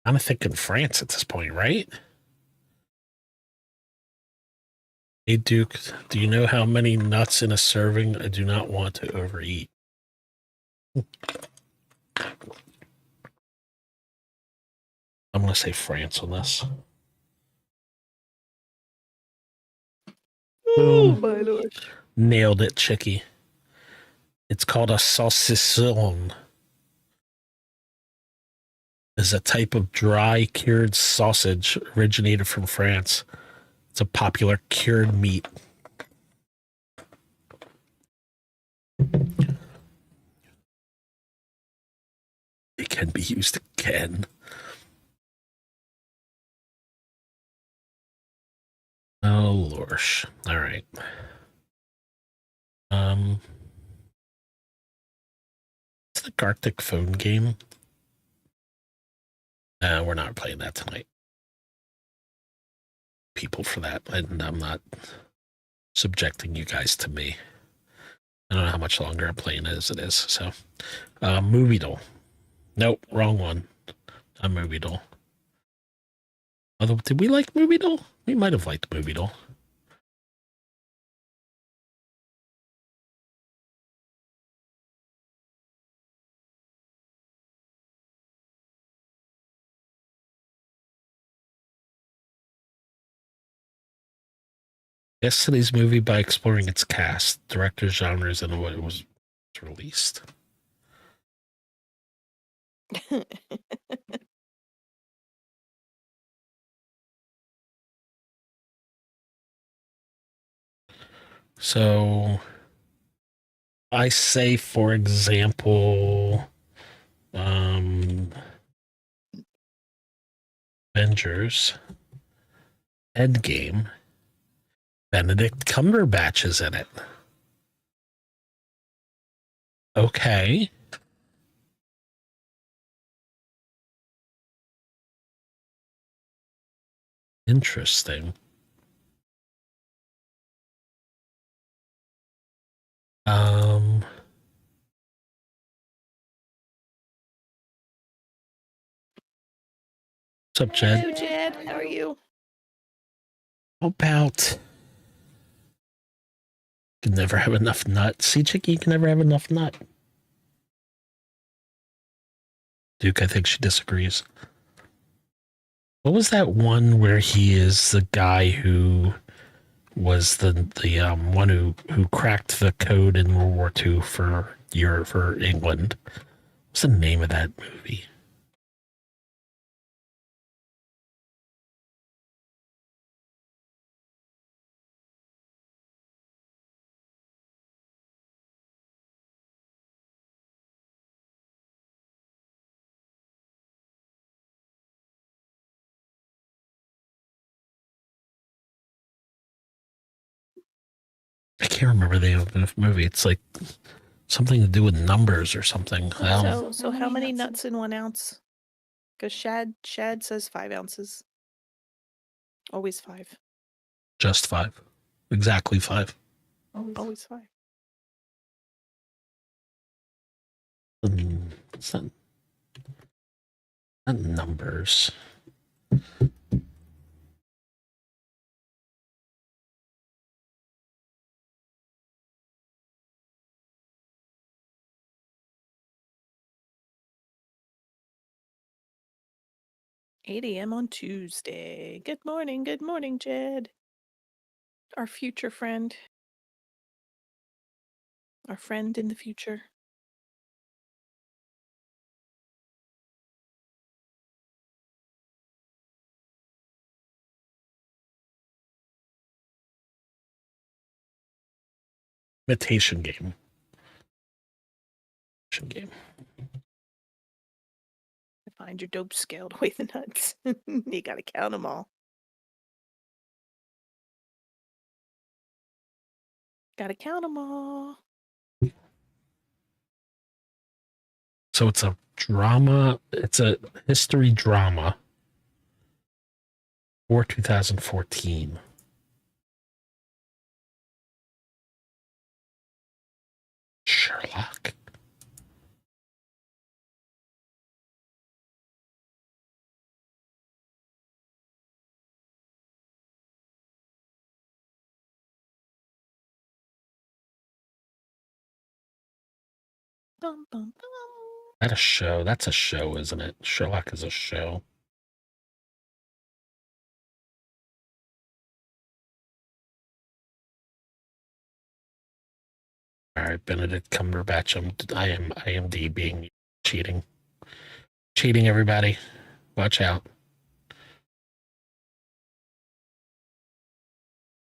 I'm thinking France at this point, right? Hey, Duke, do you know how many nuts in a serving? I do not want to overeat. I'm going to say France on this. Oh Boom. my lord. Nailed it, Chicky. It's called a saucisson. Is a type of dry cured sausage originated from France. It's a popular cured meat. It can be used again. Oh, lorsh. All right. It's the Gartic phone game. We're not playing that tonight. People for that, and I'm not subjecting you guys to me. I don't know how much longer I'm playing as it is. So, Movie Doll. Nope, wrong one. Not Movie Doll. Although, did we like Movie Doll? We might have liked Movie Doll. Guess today's movie by exploring its cast, directors, genres, and what it was released. So, I say, for example, Avengers, Endgame, Benedict Cumberbatch is in it. Okay. Interesting. What's up, Jed? Hello, Jed. How are you? How about you can never have enough nut? See, Chicky, you can never have enough nut. Duke, I think she disagrees. What was that one where he is the guy who was the one who cracked the code in World War II for England? What's the name of that movie? I can't remember the name of the movie. It's like something to do with numbers or something. So how many nuts in 1 ounce? Because Shad says 5 ounces. Always 5. Just 5. Exactly 5. Always 5. It's not numbers. $8 a.m. on Tuesday. Good morning, Jed. Our future friend. Our friend in the future. Imitation game. Game. Find your dope scale to weigh the nuts. You gotta count them all. Gotta count them all. So it's a drama. It's a history drama for 2014. Sherlock. Bum, bum, bum. That a show? That's a show, isn't it? Sherlock is a show. All right, Benedict Cumberbatch. I am IMD being cheating. Cheating, everybody. Watch out.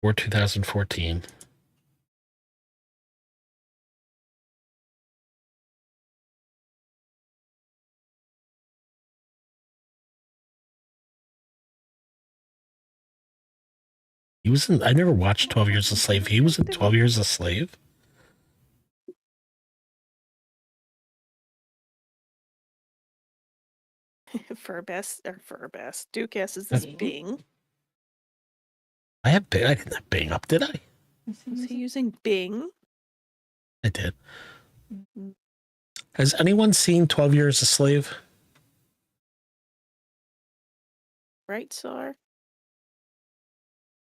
For 2014. He was in. I never watched 12 Years a Slave. He was in 12 Years a Slave. Duke asks, is Bing? I have Bing. I didn't have Bing up, did I? Was he using Bing? I did. Mhm. Has anyone seen 12 Years a Slave? Right, Sar?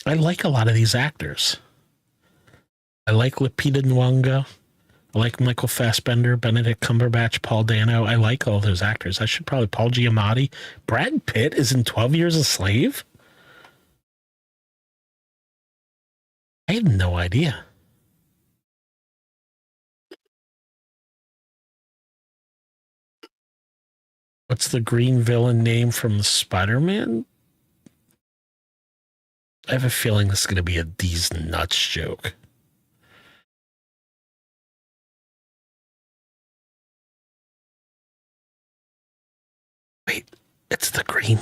I like a lot of these actors. I like Lupita Nyong'o. I like Michael Fassbender, Benedict Cumberbatch, Paul Dano. I like all those actors. I should probably Paul Giamatti. Brad Pitt is in 12 Years a Slave? I had no idea. What's the green villain name from the Spider-Man? I have a feeling this is going to be a These Nuts joke. Wait, it's the Green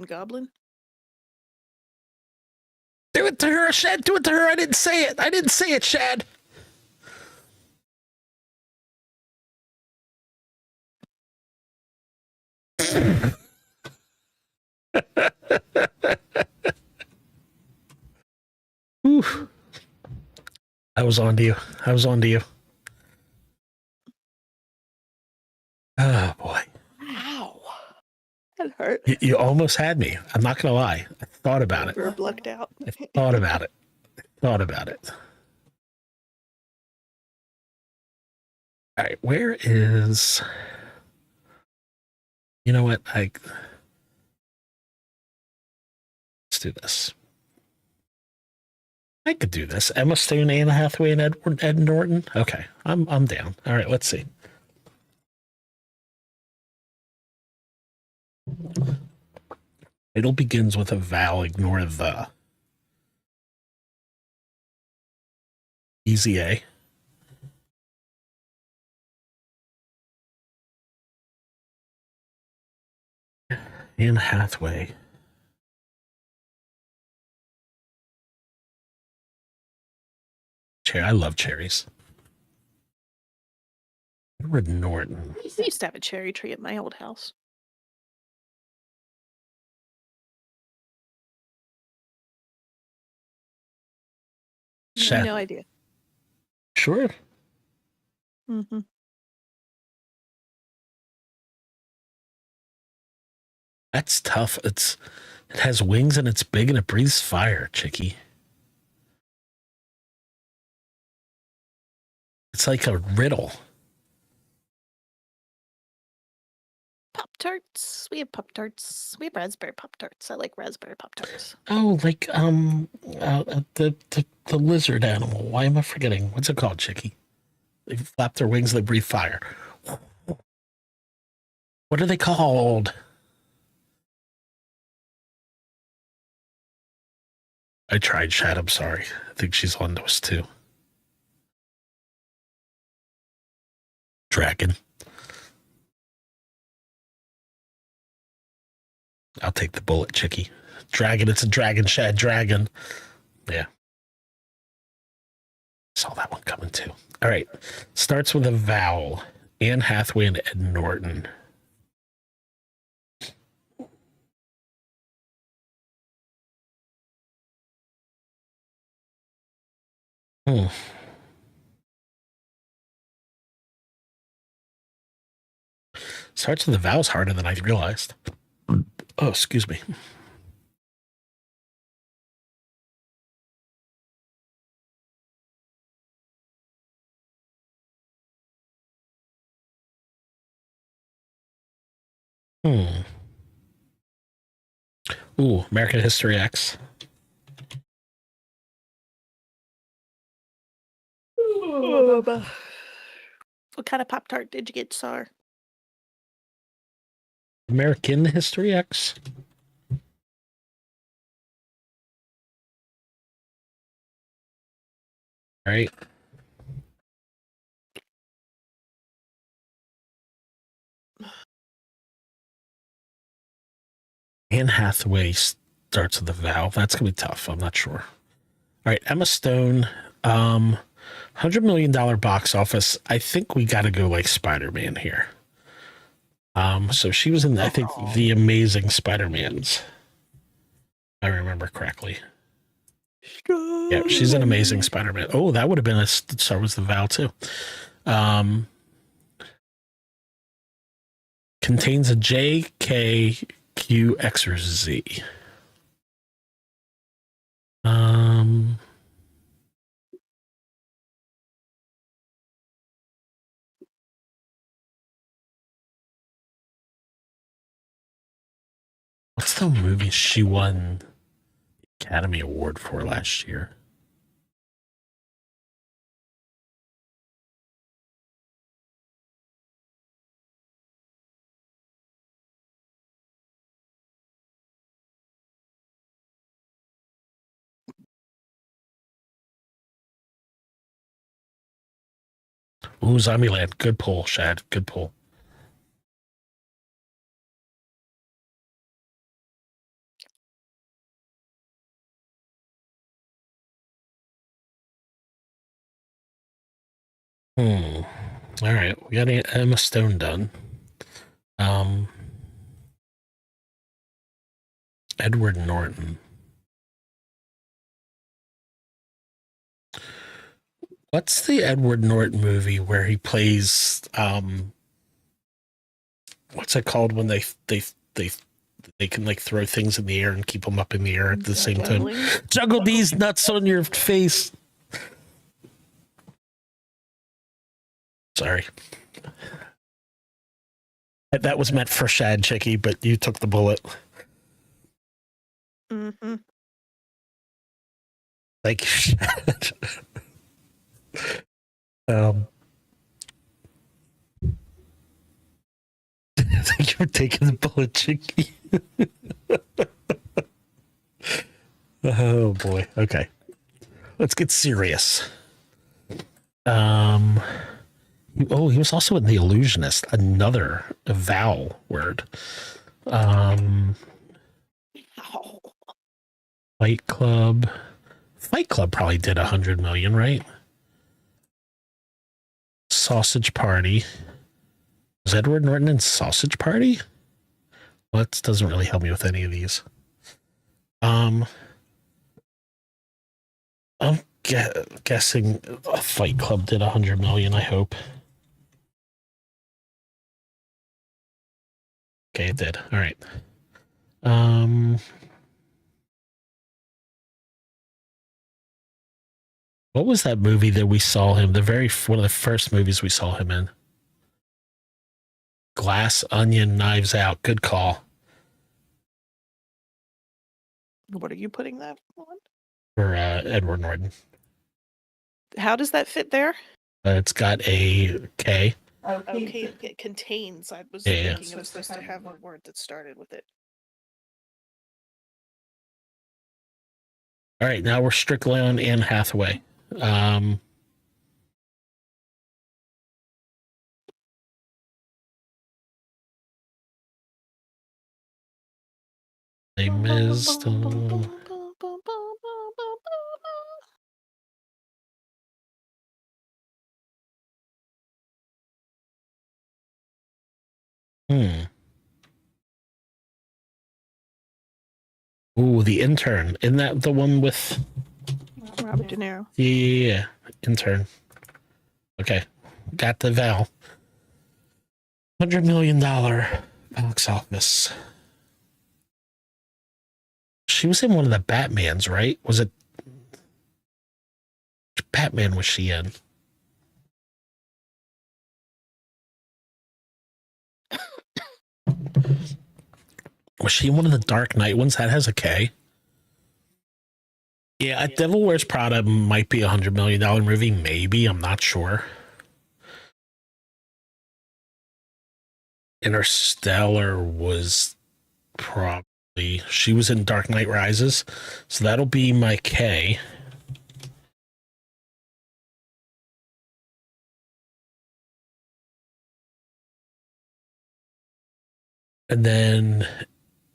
Goblin? Do it to her, Shad. Do it to her. I didn't say it. I didn't say it, Shad. Oof. I was on to you. I was on to you. Oh, boy. Ow. That hurt. You almost had me. I'm not going to lie. I thought about it. We were blocked out. I thought about it. Thought about it. All right. Where is... You know what? Let's do this. I could do this. Emma Stone, Anne Hathaway, and Ed Norton. Okay, I'm down. All right, let's see. It all begins with a vowel. Ignore the. Easy A. Anne Hathaway. I love cherries. Edward Norton. We used to have a cherry tree at my old house. Shad. No idea. Sure. Mm-hmm. That's tough. It has wings and it's big and it breathes fire, Chicky. It's like a riddle. Pop-Tarts. We have Pop-Tarts. We have raspberry Pop-Tarts. I like raspberry Pop-Tarts. Oh, like the lizard animal. Why am I forgetting? What's it called, Chicky? They flap their wings, they breathe fire. What are they called? I tried Shad. I'm sorry. I think she's on to us too. Dragon. I'll take the bullet, Chicky. Dragon. It's a dragon, Shad. Dragon. Yeah. Saw that one coming too. All right. Starts with a vowel. Anne Hathaway and Ed Norton. Starts with a vowel's harder than I realized. Oh, excuse me. Ooh, American History X. What kind of Pop-Tart did you get, Sar? American History X. All right. Anne Hathaway starts with a vowel. That's gonna be tough. I'm not sure. All right, Emma Stone. $100 million box office. I think we got to go like Spider-Man here. So she was in, I think, the Amazing Spider-Mans. I remember correctly. Yeah, she's an Amazing Spider-Man. Oh, that would have been a Star Wars the vowel too. Contains a J, K, Q, X, or Z. What's the movie she won the Academy Award for last year? Ooh, Zombieland. Good pull, Shad. Good pull. All right, we got Emma Stone done. Edward Norton. What's the Edward Norton movie where he plays what's it called when they can like throw things in the air and keep them up in the air at the same time? Juggle these nuts on your face. Sorry. That was meant for Shad, Chicky, but you took the bullet. Mm-hmm. Thank you, Shad. Thank you for taking the bullet, Chicky. Oh boy. Okay. Let's get serious. He was also in The Illusionist, another vowel word. Fight Club. Fight Club probably did 100 million, right? Sausage Party. Was Edward Norton in Sausage Party? Well, that doesn't really help me with any of these. I'm guessing a Fight Club did 100 million, I hope. Okay, it did. All right. What was that movie that we saw him? One of the first movies we saw him in. Glass Onion, Knives Out. Good call. What are you putting that on? For Edward Norton. How does that fit there? It's got a K. Okay, it contains. I was Yeah. thinking it was supposed to have a word that started with it. All right, now we're strictly on Anne Hathaway. Les Mis. Ooh, The Intern. Isn't that the one with Robert De Niro. yeah, Intern. Okay. Got the Val. $100 million box office. She was in one of the Batmans, right? Was it which Batman was she in? Was she in one of the Dark Knight ones? That has a K. Yeah, Devil Wears Prada might be $100 million movie. Maybe. I'm not sure. Interstellar was probably... She was in Dark Knight Rises. So that'll be my K. And then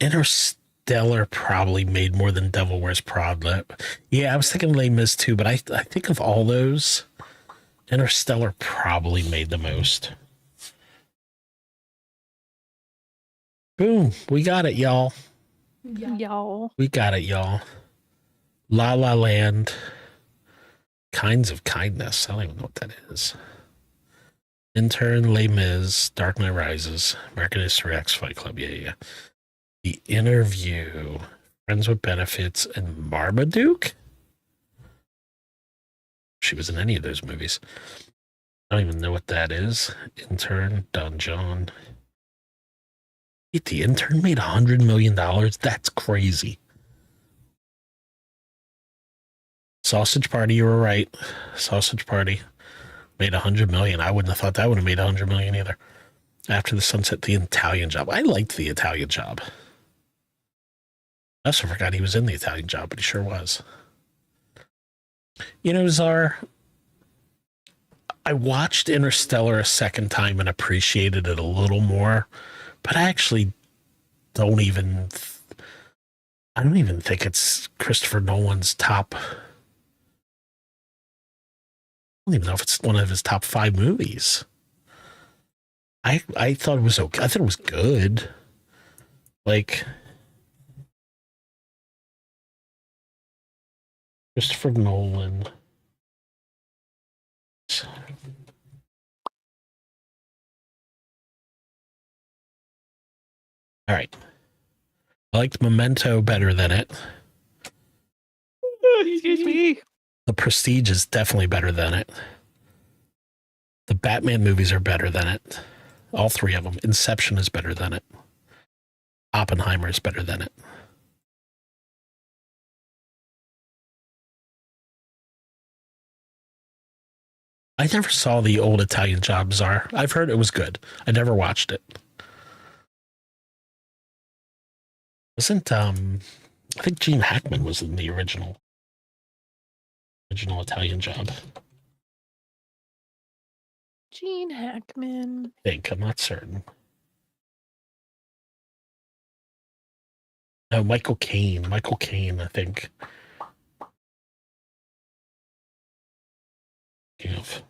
Interstellar probably made more than Devil Wears Prada. Yeah, I was thinking Les Mis too, but I think of all those, Interstellar probably made the most. Boom, we got it, y'all. Y'all. We got it, y'all. La La Land. Kinds of Kindness. I don't even know what that is. Intern, Les Mis, Dark Knight Rises, American History X, Fight Club. Yeah. The Interview, Friends with Benefits, and Marmaduke? She was in any of those movies. I don't even know what that is. Intern, Don John. Wait, The Intern made $100 million? That's crazy. Sausage Party, you were right. Sausage Party made $100 million. I wouldn't have thought that would have made $100 million either. After the Sunset, The Italian Job. I liked The Italian Job. I also forgot he was in The Italian Job, but he sure was. You know, Czar, I watched Interstellar a second time and appreciated it a little more, but I actually don't even think it's Christopher Nolan's top. I don't even know if it's one of his top 5 movies. I thought it was okay. I thought it was good. Like, Christopher Nolan. All right. I liked Memento better than it. Excuse me. The Prestige is definitely better than it. The Batman movies are better than it. All 3 of them. Inception is better than it. Oppenheimer is better than it. I never saw the old Italian Job, Czar. I've heard it was good. I never watched it. Wasn't I think Gene Hackman was in the original Italian Job. Gene Hackman. I think, I'm not certain. No, Michael Caine, I think. Of.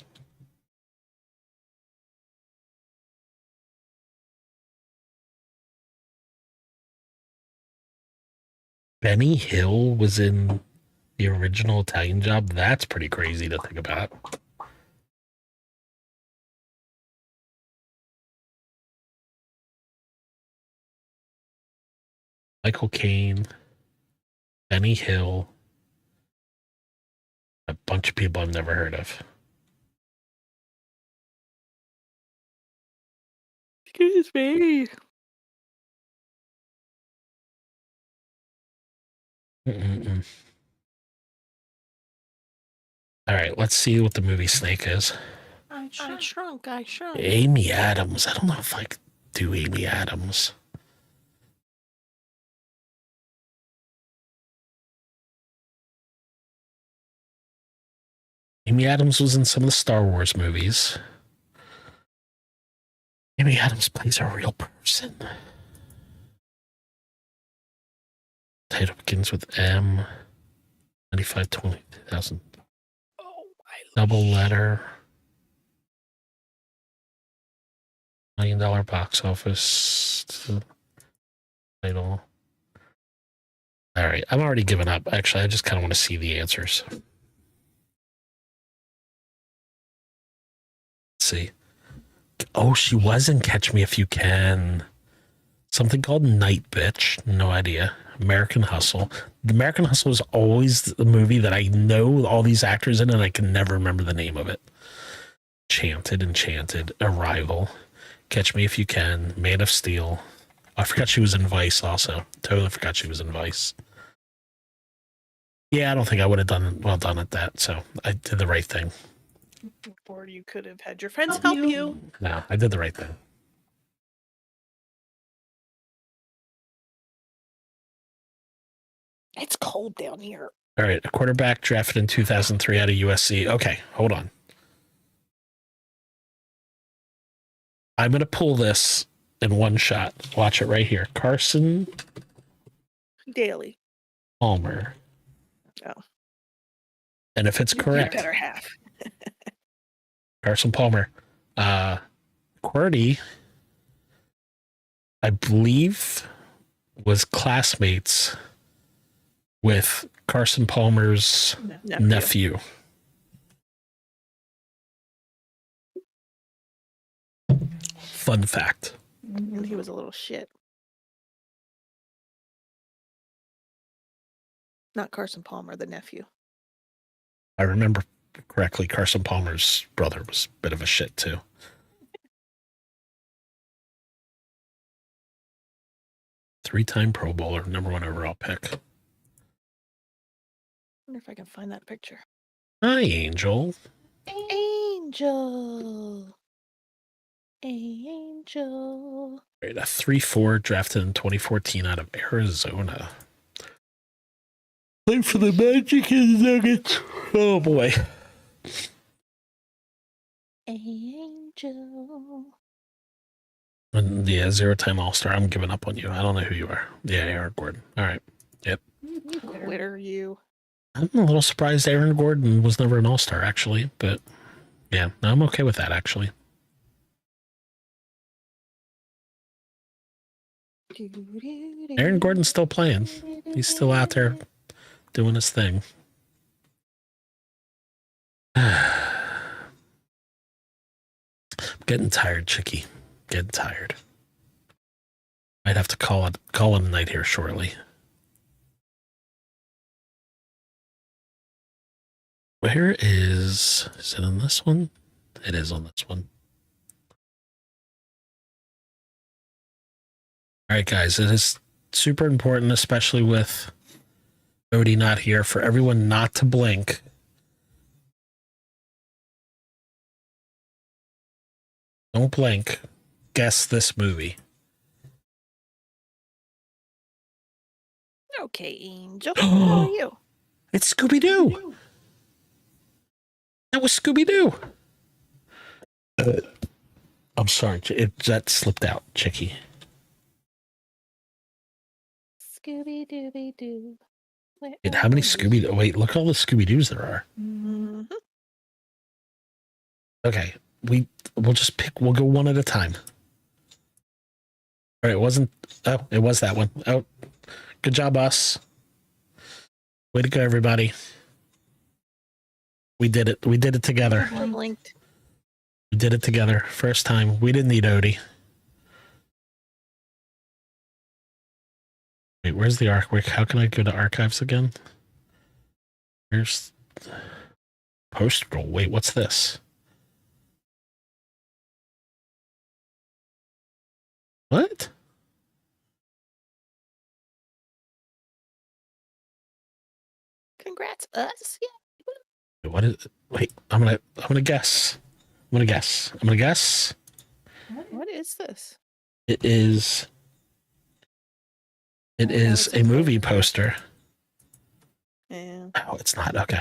Benny Hill was in the original Italian Job. That's pretty crazy to think about. Michael Caine, Benny Hill, a bunch of people I've never heard of. Excuse me. Mm-mm-mm. All right, let's see what the movie Snake is. I shrunk. Amy Adams. I don't know if I could do Amy Adams. Amy Adams was in some of the Star Wars movies. Amy Adams plays a real person. Title begins with M. 9520 2000. Oh, Double letter. $1 million box office. Title. All right. I'm already giving up. Actually, I just kind of want to see the answers. Let's see. Oh, she was in Catch Me If You Can. Something called Night Bitch. No idea. American Hustle. The American Hustle is always the movie that I know all these actors in and I can never remember the name of it. Enchanted, Arrival, Catch Me If You Can, Man of Steel. I forgot she was in Vice also. Totally forgot she was in Vice. Yeah, I don't think I would have done well done at that, so I did the right thing. or you could have had your friends help you. No, I did the right thing. It's cold down here. All right, a quarterback drafted in 2003 out of USC. Okay, hold on. I'm going to pull this in one shot. Watch it right here. Carson Daily. Palmer. Oh. And if it's You correct, better have. Carson Palmer. QWERTY, I believe, was classmates with Carson Palmer's nephew. Fun fact. And he was a little shit. Not Carson Palmer, the nephew. I remember correctly, Carson Palmer's brother was a bit of a shit too. Three-time Pro Bowler, #1 overall pick. I wonder if I can find that picture. Hi, Angel. Angel. Angel. Right, a 3-4 drafted in 2014 out of Arizona. Play for the Magic and the Nuggets. Oh boy. Angel. And yeah, 0-time All-Star. I'm giving up on you. I don't know who you are. Yeah, Aaron Gordon. All right. Yep. Quitter, you. I'm a little surprised Aaron Gordon was never an All-Star, actually. But yeah, I'm okay with that, actually. Aaron Gordon's still playing. He's still out there doing his thing. I'm getting tired, Chicky. Getting tired. Might have to call it a night here shortly. Where is it in this one? It is on this one. All right, guys, it is super important, especially with Odie not here, for everyone not to blink. Don't blink. Guess this movie. Okay, Angel. How are you? It's Scooby-Doo. That was Scooby-Doo. I'm sorry. That slipped out, Chicky. Scooby Dooby Doo. Wait, how many Scooby-Doo? Wait, look at all the Scooby-Doos there are. Mm-hmm. Okay, we'll just pick. We'll go one at a time. All right, it wasn't. Oh, it was that one. Oh, good job, us. Way to go, everybody. We did it. We did it together. Blinked. We did it together. First time. We didn't need Odie. Wait, where's the artwork? How can I go to archives again? Here's post roll. Wait, what's this? What? Congrats, us. Yeah. Wait, what is? Wait, I'm gonna guess. I'm gonna guess. What is this? It is a movie poster. Yeah. Oh, it's not. Okay.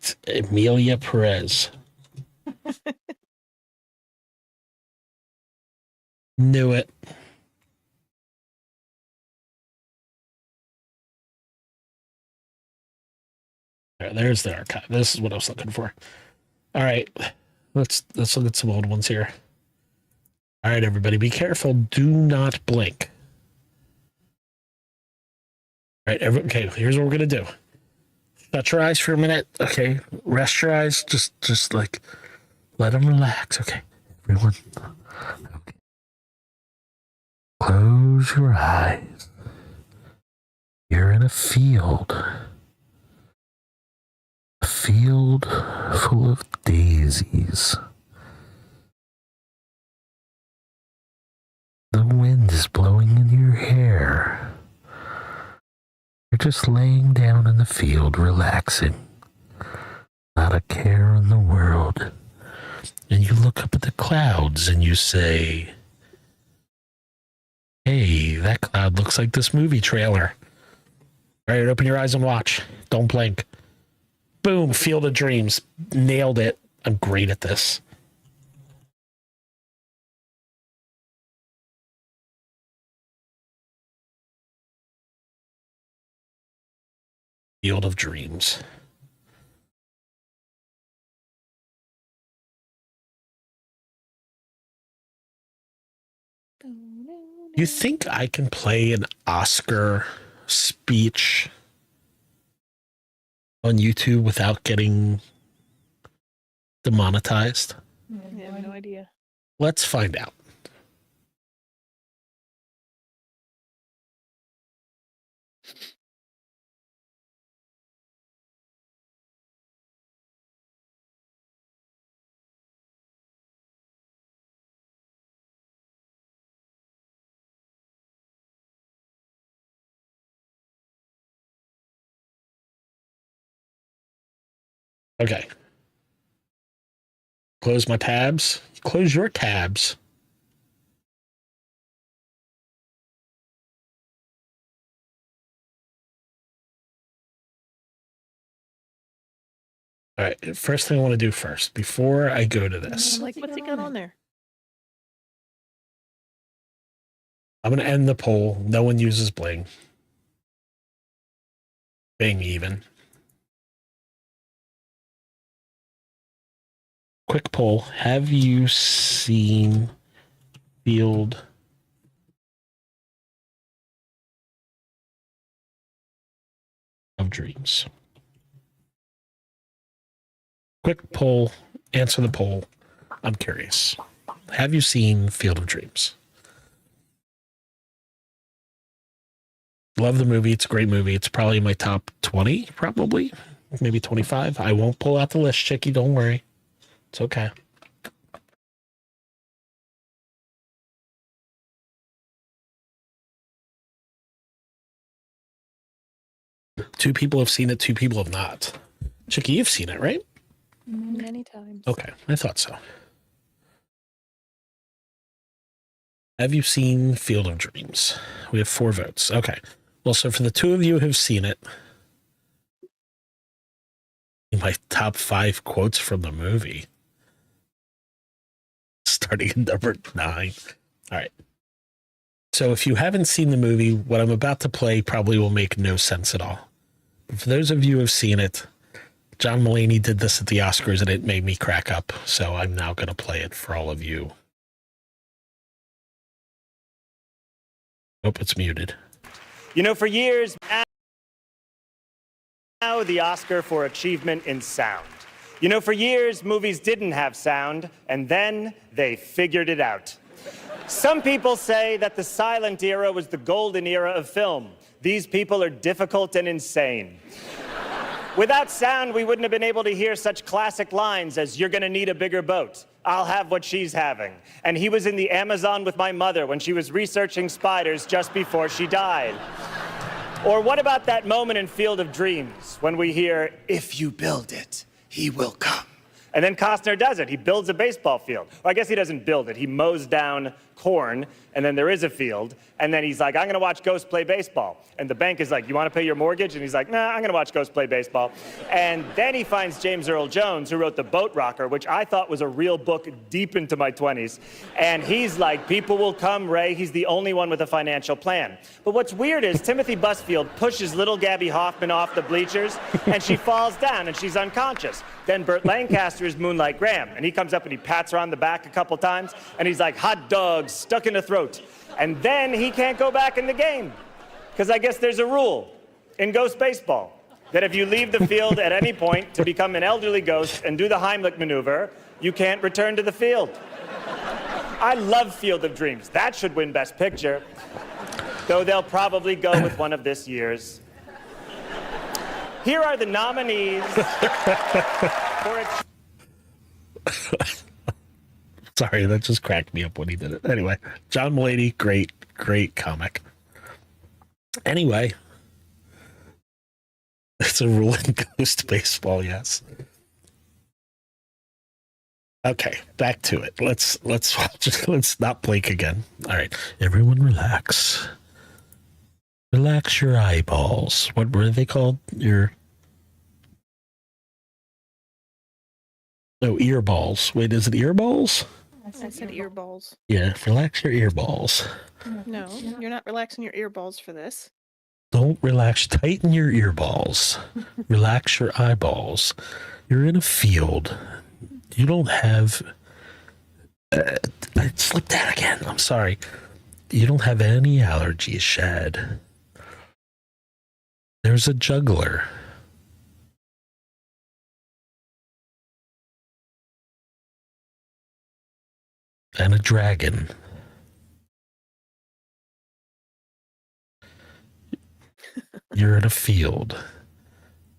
Correct. Amelia Perez. Knew it. There, there's the archive. This is what I was looking for. All right. Let's look at some old ones here. All right, everybody, be careful. Do not blink. All right, okay, here's what we're gonna do. Shut your eyes for a minute. Okay. Rest your eyes. Just like let them relax. Okay. Everyone. Okay. Close your eyes. You're in a field. A field full of daisies. The wind is blowing in your hair. You're just laying down in the field, relaxing. Not a care in the world. And you look up at the clouds and you say, hey, that cloud looks like this movie trailer. All right, open your eyes and watch. Don't blink. Boom, Field of Dreams. Nailed it. I'm great at this. Field of Dreams. You think I can play an Oscar speech on YouTube without getting demonetized? I have no idea. Let's find out. Okay. Close my tabs. Close your tabs. All right. First thing I want to do first, before I go to this, I'm like, what's he got on there? I'm going to end the poll. No one uses Bling. Bing even. Quick poll. Have you seen Field of Dreams? Quick poll. Answer the poll. I'm curious. Have you seen Field of Dreams? Love the movie. It's a great movie. It's probably in my top 20, probably. Maybe 25. I won't pull out the list, Chicky. Don't worry. It's okay. Two people have seen it. Two people have not. Chicky, you've seen it, right? Many times. Okay. I thought so. Have you seen Field of Dreams? We have 4 votes. Okay. Well, so for the 2 of you who've seen it, my top 5 quotes from the movie, starting at number 9. All right. So if you haven't seen the movie, what I'm about to play probably will make no sense at all. But for those of you who have seen it, John Mulaney did this at the Oscars and it made me crack up. So I'm now going to play it for all of you. Hope it's muted. You know, for years now, the Oscar for achievement in sound. You know, for years, movies didn't have sound, and then they figured it out. Some people say that the silent era was the golden era of film. These people are difficult and insane. Without sound, we wouldn't have been able to hear such classic lines as, "You're gonna need a bigger boat. I'll have what she's having." And "He was in the Amazon with my mother when she was researching spiders just before she died." Or what about that moment in Field of Dreams when we hear, "If you build it, he will come." And then Costner does it. He builds a baseball field. Or I guess he doesn't build it. He mows down corn, and then there is a field. And then he's like, I'm going to watch Ghost play baseball. And the bank is like, you want to pay your mortgage? And he's like, nah, I'm going to watch Ghost play baseball. And then he finds James Earl Jones, who wrote The Boat Rocker, which I thought was a real book deep into my 20s. And he's like, people will come, Ray. He's the only one with a financial plan. But what's weird is Timothy Busfield pushes little Gabby Hoffman off the bleachers, and she falls down, and she's unconscious. Then Burt Lancaster is Moonlight Graham, and he comes up and he pats her on the back a couple times, and he's like, hot dogs stuck in the throat. And then he can't go back in the game, because I guess there's a rule in Ghost Baseball that if you leave the field at any point to become an elderly ghost and do the Heimlich maneuver, you can't return to the field. I love Field of Dreams. That should win Best Picture, though they'll probably go with one of this year's. Here are the nominees for a... Sorry, that just cracked me up when he did it. Anyway, John Mulaney, great comic. Anyway, it's a rule in Ghost Baseball, yes. Okay, back to it. Let's watch. Let's not blink again. All right, everyone, relax. Relax your eyeballs. What were they called? Earballs. Wait, is it earballs? I said earballs. Yeah, relax your earballs. No, you're not relaxing your earballs for this. Don't relax. Tighten your earballs. Relax your eyeballs. You're in a field. You don't have... I slipped that again. I'm sorry. You don't have any allergies, Shad. There's a juggler. And a dragon. You're in a field.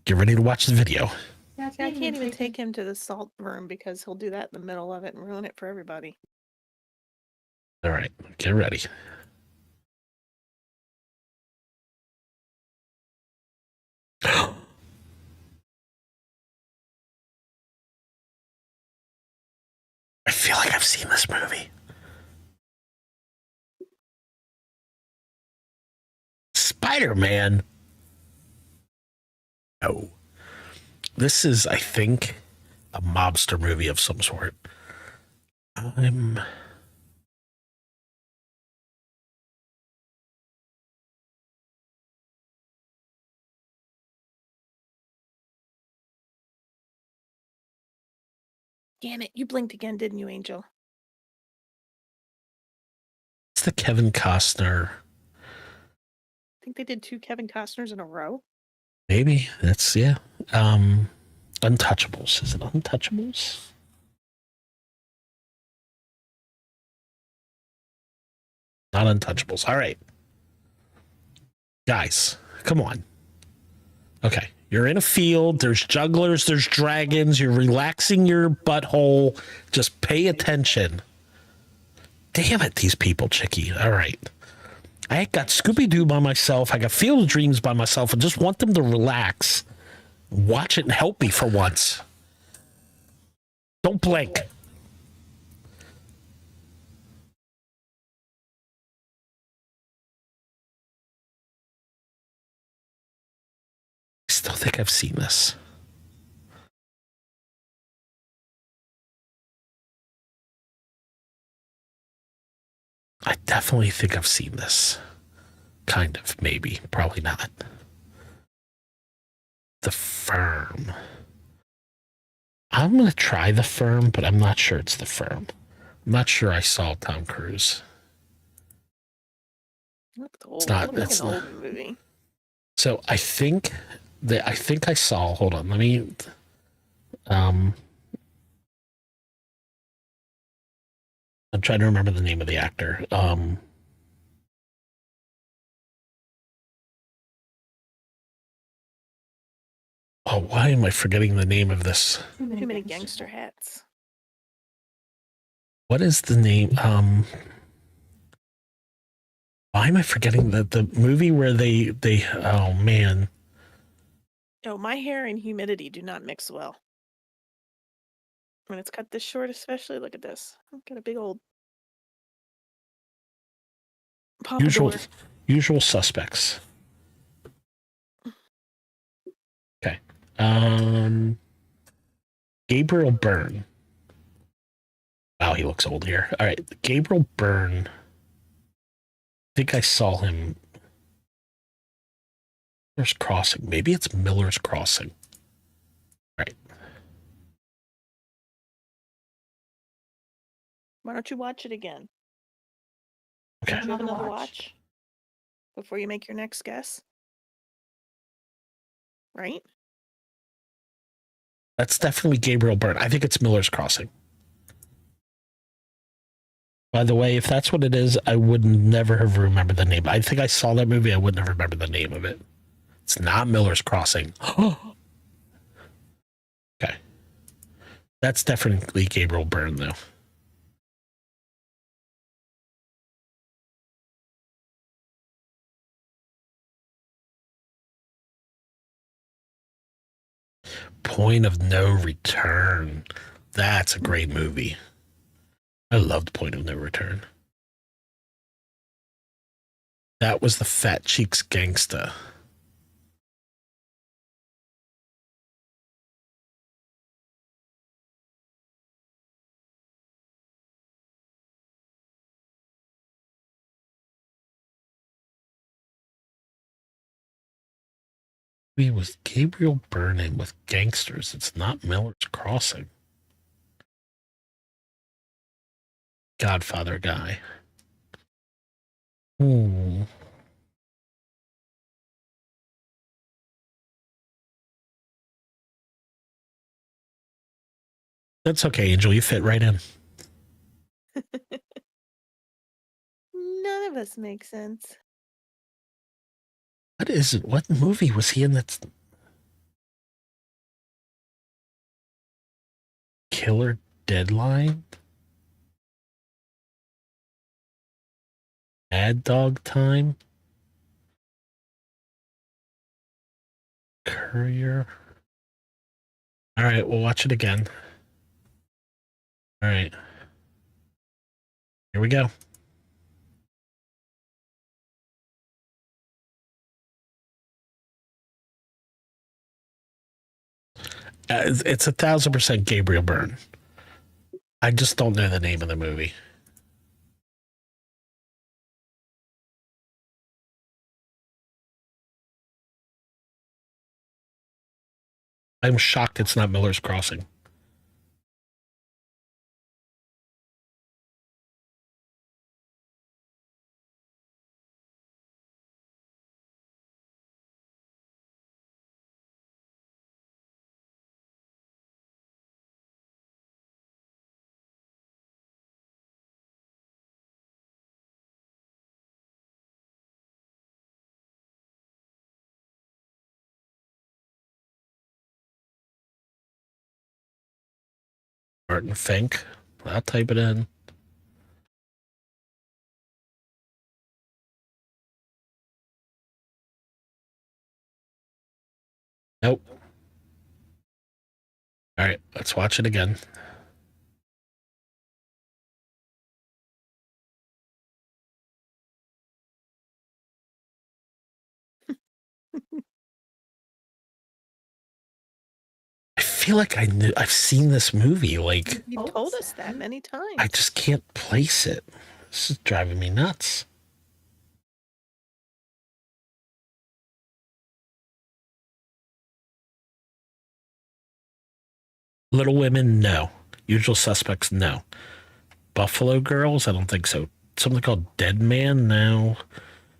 Get ready to watch the video. I can't even take him to the salt room because he'll do that in the middle of it and ruin it for everybody. All right, get ready. I feel like I've seen this movie. Spider-Man. No. This is, I think, a mobster movie of some sort. Damn it, you blinked again, didn't you, Angel? It's the Kevin Costner. I think they did 2 Kevin Costners in a row. Maybe. That's, yeah. Untouchables. Is it Untouchables? Not Untouchables. All right. Guys, come on. Okay. You're in a field. There's jugglers. There's dragons. You're relaxing your butthole. Just pay attention. Damn it, these people, Chicky. All right. I got Scooby-Doo by myself. I got Field of Dreams by myself. I just want them to relax. Watch it and help me for once. Don't blink. I still think I've seen this. I definitely think I've seen this. Kind of, maybe. Probably not. The Firm. I'm going to try The Firm, but I'm not sure it's The Firm. I'm not sure I saw Tom Cruise. It's not. It's an not. old movie. So I think I saw. Hold on. Let me. I'm trying to remember the name of the actor. Oh, why am I forgetting the name of this? Too many gangster hats. What is the name? Why am I forgetting the movie where they oh man. Oh, my hair and humidity do not mix well. When it's cut this short, especially, look at this. I've got a big old Usual, Pompadour. usual suspects. Okay. Gabriel Byrne. Wow, he looks old here. All right, Gabriel Byrne. I think I saw him. Miller's Crossing. Maybe it's Miller's Crossing. Right. Why don't you watch it again? Okay. Have another watch before you make your next guess. Right? That's definitely Gabriel Byrne. I think it's Miller's Crossing. By the way, if that's what it is, I would never have remembered the name. I think I saw that movie. I wouldn't have remembered the name of it. It's not Miller's Crossing. Okay. That's definitely Gabriel Byrne, though. Point of No Return. That's a great movie. I loved Point of No Return. That was the Fat Cheeks Gangsta. Movie was Gabriel Byrne in with gangsters. It's not Miller's Crossing. Godfather guy. That's okay, Angel. You fit right in. None of us make sense. What is it? What movie was he in? That's Killer Deadline? Mad Dog Time? Courier? All right, we'll watch it again. All right. Here we go. It's 1,000% Gabriel Byrne. I just don't know the name of the movie. I'm shocked it's not Miller's Crossing. Martin Fink. I'll type it in. Nope. All right, let's watch it again. I feel like I've seen this movie. Like, You've told us that many times. I just can't place it. This is driving me nuts. Little Women, no. Usual Suspects, no. Buffalo Girls, I don't think so. Something called Dead Man, no.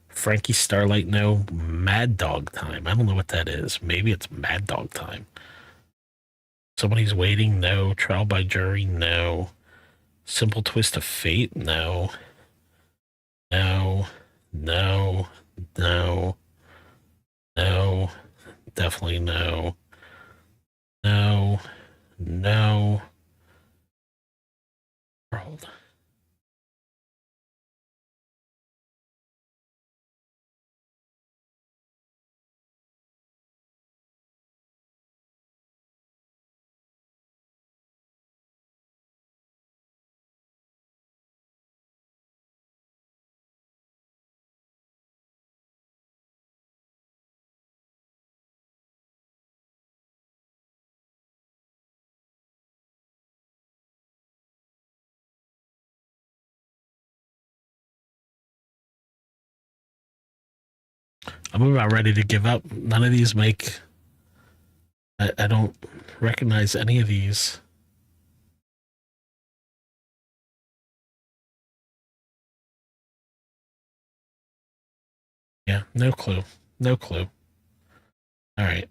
Frankie Starlight, no. Mad Dog Time, I don't know what that is. Maybe it's Mad Dog Time. Somebody's Waiting, no. Trial by Jury, no. Simple Twist of Fate, no. No. No. No. No. Definitely no. No. No. World. I'm about ready to give up. None of these make. I don't recognize any of these. Yeah, no clue. No clue. All right.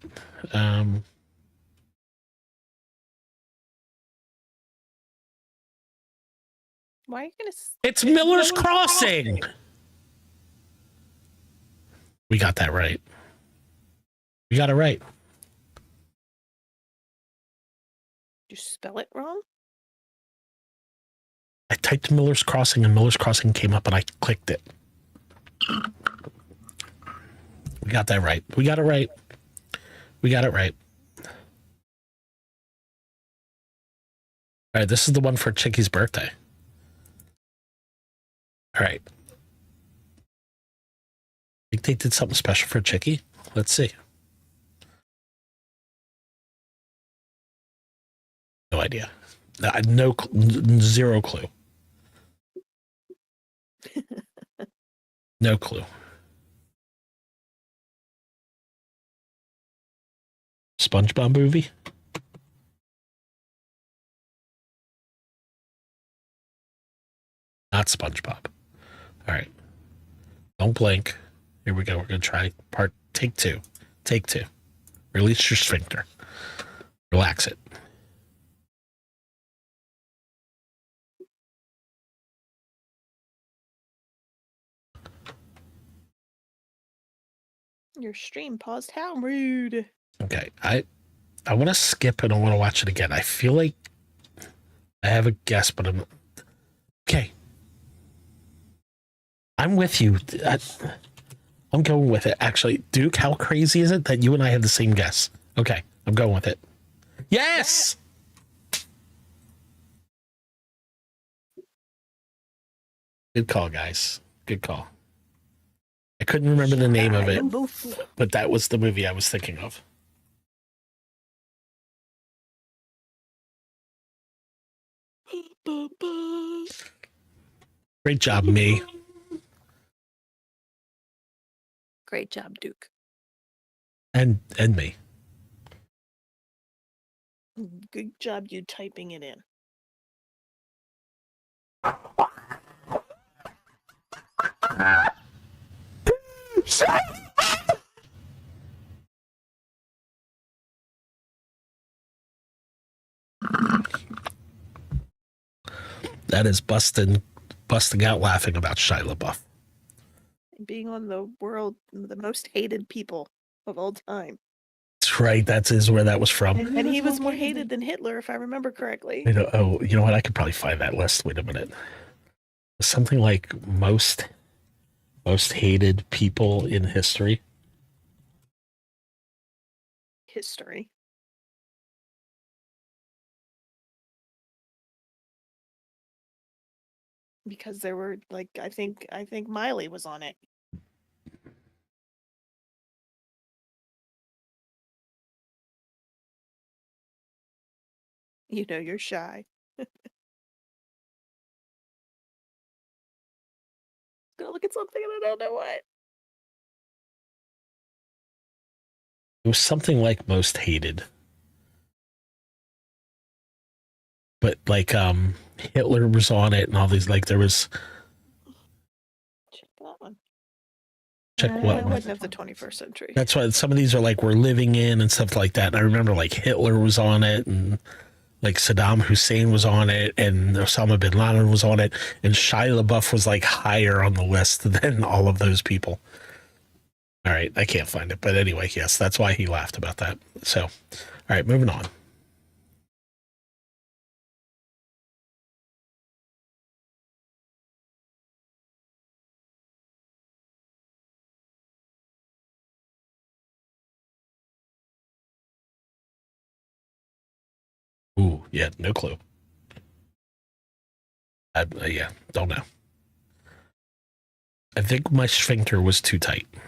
Why are you gonna? It's Miller's Crossing. We got that right. We got it right. Did you spell it wrong? I typed Miller's Crossing and Miller's Crossing came up and I clicked it. We got that right. We got it right. We got it right. All right, this is the one for Chicky's birthday. All right. I think they did something special for Chicky. Let's see. No idea. Zero clue. No clue. SpongeBob movie? Not SpongeBob. All right. Don't blink. Here we go. We're going to try take two. Take two. Release your sphincter. Relax it. Your stream paused. How rude. Okay. I want to skip and I want to watch it again. I feel like I have a guess, but I'm okay. I'm with you. I'm going with it. Actually, Duke, how crazy is it that you and I have the same guess? Okay, I'm going with it. Yes. Good call, guys. Good call. I couldn't remember the name of it, but that was the movie I was thinking of. Great job, me. Great job, Duke. And me. Good job you typing it in. That is busting out laughing about Shia LaBeouf. Being on the most hated people of all time. That's right. That is where that was from. And he was more hated than Hitler, if I remember correctly. You know what? I could probably find that list. Wait a minute. Something like most hated people in history. History. Because there were I think Miley was on it. You know you're shy. Gonna look at something and I don't know what. It was something like most hated. But Hitler was on it and all these there was Check that one. check I what one? wasn't of the 21st century. That's why some of these are we're living in and stuff like that. And I remember Hitler was on it and Saddam Hussein was on it and Osama bin Laden was on it and Shia LaBeouf was higher on the list than all of those people. All right, I can't find it, but anyway, yes, that's why he laughed about that. So, all right, moving on. Ooh, yeah, no clue. Yeah, don't know. I think my sphincter was too tight. I'm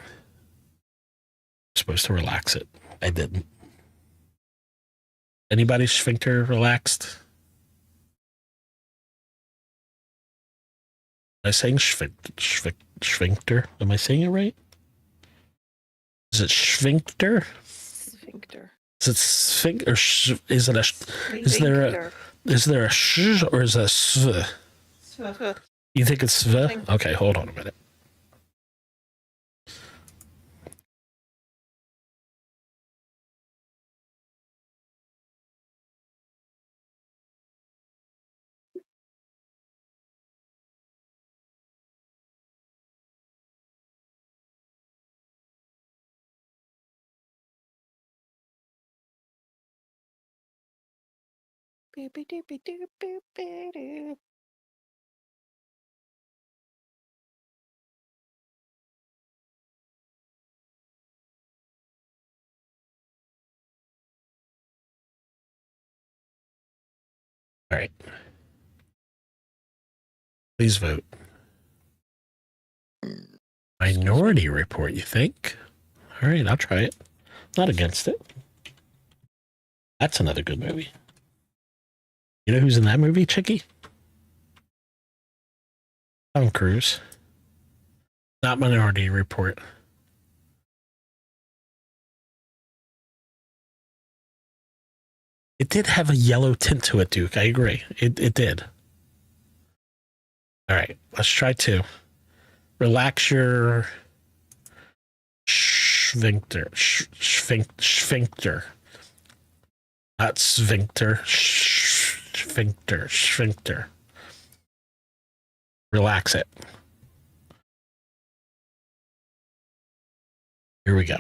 supposed to relax it. I didn't. Anybody's sphincter relaxed? Am I saying sphincter? Am I saying it right? Is it sphincter? Sphincter. Is it sphinx or is it a? Is there a sh or is it a sv? Sphincter. You think it's sv? Sphincter. Okay, hold on a minute. Boop-a-doop-a-doop-boop-a-doo. All right. Please vote. Minority Report, you think? All right, I'll try it. Not against it. That's another good movie. You know who's in that movie, Chicky? Tom Cruise. Not Minority Report. It did have a yellow tint to it, Duke. I agree. It did. All right, let's try two. Relax your sphincter. Sphincter. Not sphincter. Sphincter. Relax it. Here we go.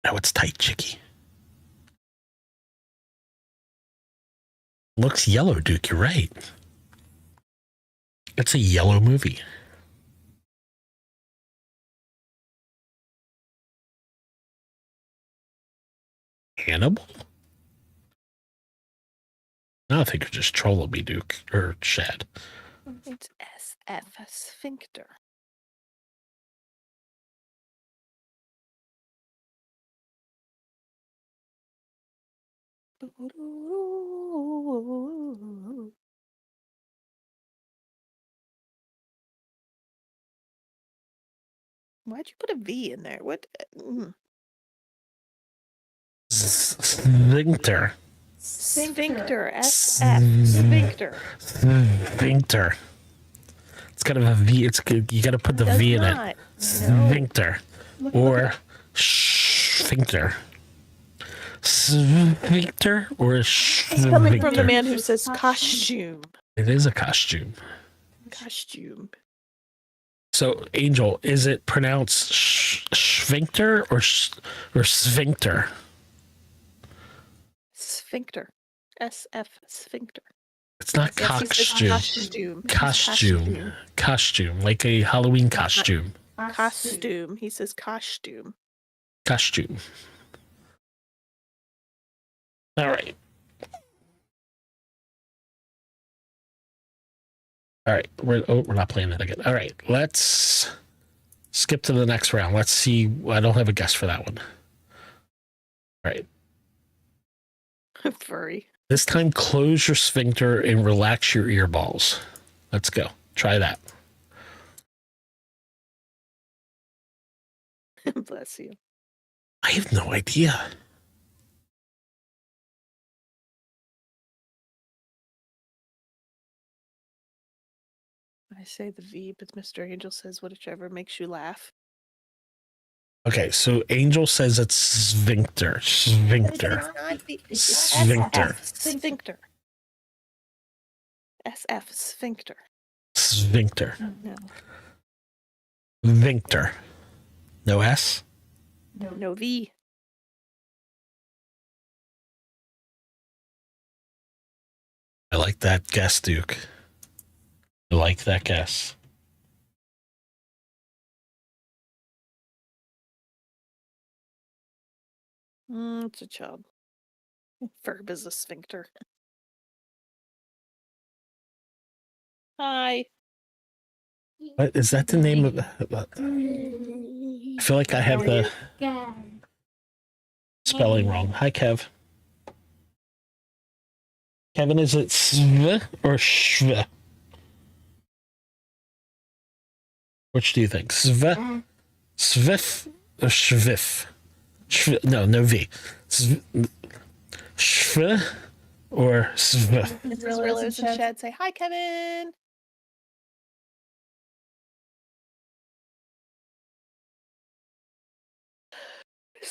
Now it's tight, Chicky. Looks yellow, Duke. You're right. It's a yellow movie. Hannibal? I think you're just trolling me, Duke. Or Shad. It's SF, sphincter. Why'd you put a V in there? What? Sphincter. Sphincter. SF. Sphincter. Sphincter. It's kind of a V. It's good. You got to put the Does V in not. it. No. Sphincter. Or sphincter. Sphincter or It's coming from the sphincter. man who says costume. It is a costume. Costume. So, Angel, is it pronounced sphincter or sphincter? Sphincter. SF. Sphincter. It's not Yes, he says costume. costume. Costume. Costume. Like a Halloween costume. Costume. He says costume. Costume. All right. All right. We're not playing that again. All right. Let's skip to the next round. Let's see. I don't have a guess for that one. All right. Furry. This time, close your sphincter and relax your earballs. Let's go. Try that. Bless you. I have no idea. I say the V, but Mr. Angel says whichever makes you laugh. Okay, so Angel says it's sphincter. Sphincter. Sphincter. Sphincter. SF. Sphincter. Sphincter. No. Sphincter. No S? No V. I like that guess, Duke. I like that guess. It's a child. Verb is a sphincter. Hi. What is that the name of? I feel like I have the spelling wrong. Hi, Kev. Kevin, is it sv or shv? Which do you think? Sv Svif or Shvif? No V. Shv or Svif? Mrs. Rillos in chat say hi, Kevin.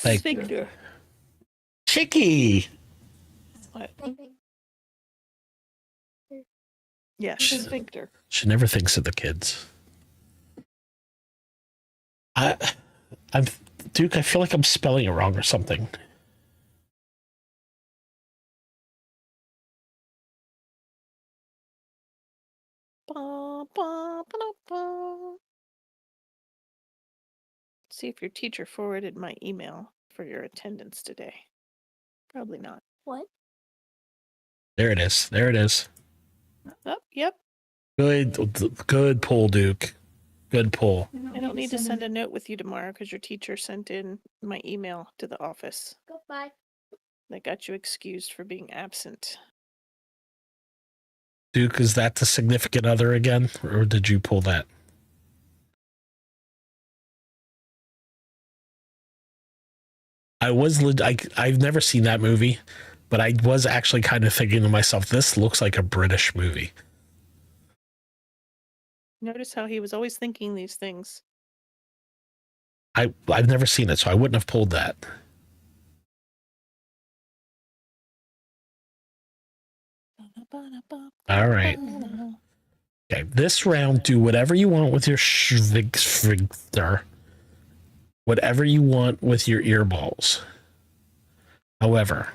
Like- Sphincter. Chicky. What? Yeah, sphincter. She never thinks of the kids. I'm Duke. I feel like I'm spelling it wrong or something. Ba, ba, ba, ba. See if your teacher forwarded my email for your attendance today. Probably not. What? There it is. There it is. Oh, yep. Good pull, Duke. Good pull. I don't need to send a note with you tomorrow because your teacher sent in my email to the office. Goodbye. That got you excused for being absent. Duke, is that the significant other again, or did you pull that? I've never seen that movie, but I was actually kind of thinking to myself, this looks like a British movie. Notice how he was always thinking these things. I've never seen it, so I wouldn't have pulled that. All right. Okay, this round, do whatever you want with your sphincter. Whatever you want with your earballs. However,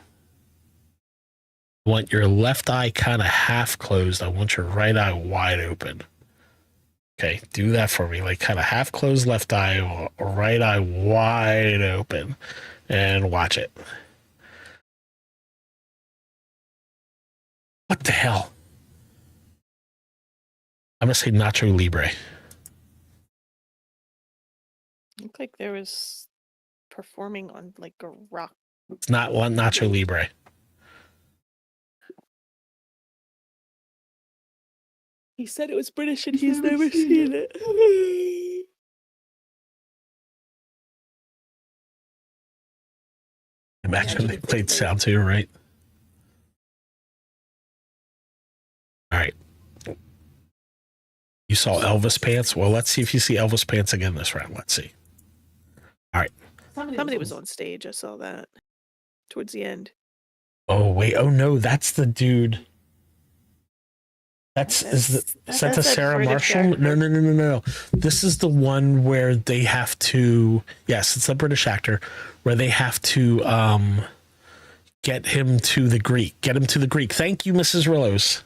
I want your left eye kind of half closed. I want your right eye wide open. Okay, do that for me. Like kind of half closed left eye, or right eye wide open. And watch it. What the hell? I'm going to say Nacho Libre. Looked like there was performing on like a rock. It's not one Nacho Libre. He said it was British and he's never seen it. Imagine they played sound too, right? All right. You saw Elvis pants? Well, let's see if you see Elvis pants again this round. Let's see. All right. Somebody was on stage. I saw that towards the end. Oh, wait. Oh, no. That's the dude. Is that that's the that Sarah British Marshall? actor. No. This is the one where they have to. Yes, it's a British actor where they have to get him to the Greek. Get him to the Greek. Thank you, Mrs. Rillos.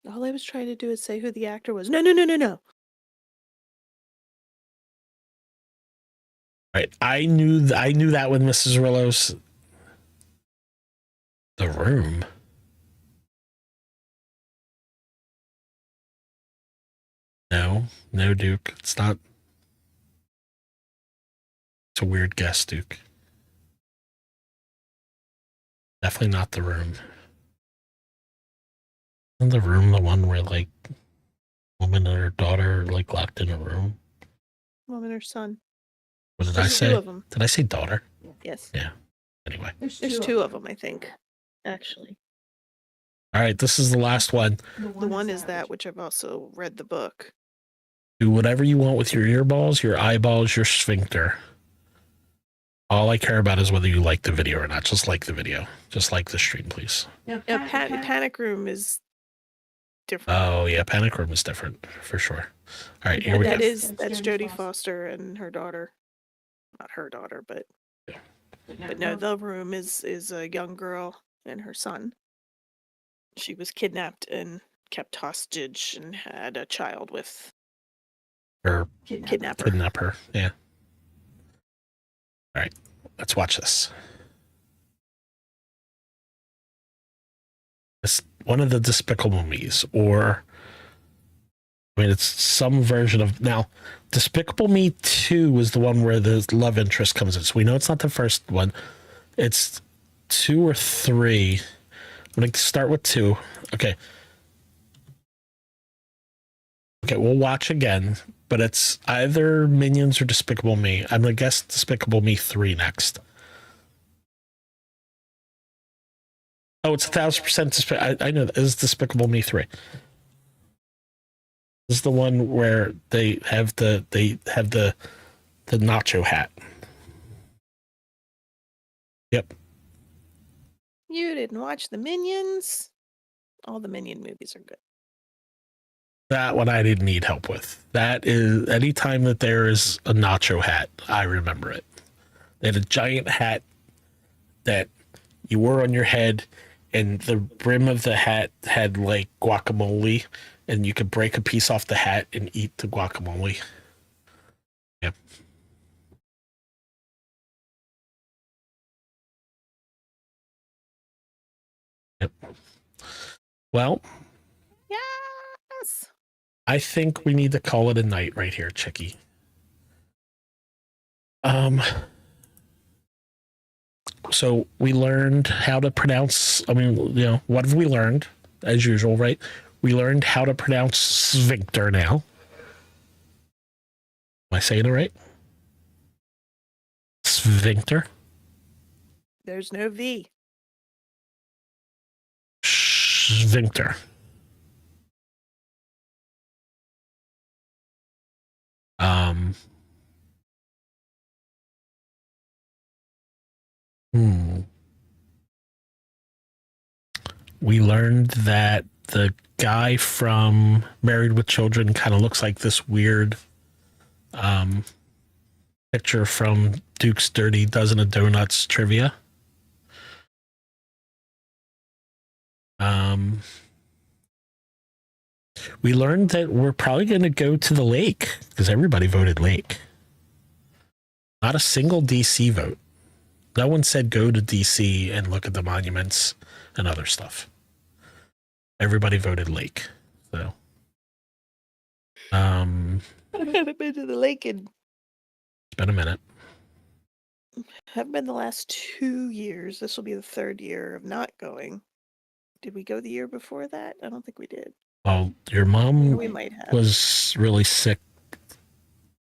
All I was trying to do is say who the actor was. No. All right. I knew that with Mrs. Rillos. The Room. No, Duke. It's not. It's a weird guess, Duke. Definitely not The Room. Isn't The Room the one where like woman and her daughter are like locked in a room? Woman or son? What did I There's say? two of them. Did I say daughter? Yes. Yeah. Anyway. There's two of them, I think. Actually, All right, this is the last one. the one is that which I've also read the book. Do whatever you want with your earballs, your eyeballs, your sphincter. All I care about is whether you like the video or not. Just like the video. Just like the stream, please. Yeah, Panic Room is different. Oh, yeah. Panic Room is different for sure. All right, here we go. That's Jodie Foster and her daughter. Not her daughter, but no, The Room is a young girl and her son. She was kidnapped and kept hostage and had a child with Or kidnapper. kidnap her. Yeah. All right, let's watch this. It's one of the Despicable Me's, or I mean, it's some version of. Now, Despicable Me 2 is the one where the love interest comes in. So we know it's not the first one. It's 2 or 3. I'm going to start with 2. Okay. Okay, we'll watch again, but it's either Minions or Despicable Me. I'm gonna guess Despicable Me 3 next. Oh, it's 1,000%. I know that is Despicable Me 3. This is the one where they have the nacho hat. Yep. You didn't watch the Minions? All the Minion movies are good. That one I didn't need help with. That is anytime that there is a nacho hat, I remember it. They had a giant hat that you wore on your head, and the brim of the hat had like guacamole, and you could break a piece off the hat and eat the guacamole. Yep. Yep. Well, Yes. I think we need to call it a night right here, Chicky. So we learned how to pronounce, what have we learned? As usual, right? We learned how to pronounce sphincter now. Am I saying it right? Sphincter. There's no V. Sphincter. We learned that the guy from Married with Children kind of looks like this weird picture from Duke's Dirty Dozen of Donuts trivia. We learned that we're probably going to go to the lake because everybody voted lake. Not a single DC vote. No one said go to DC and look at the monuments and other stuff. Everybody voted lake. So, I haven't been to the lake in. It's been a minute. Haven't been the last 2 years. This will be the 3rd year of not going. Did we go the year before that? I don't think we did. Well, your mom We might have. was really sick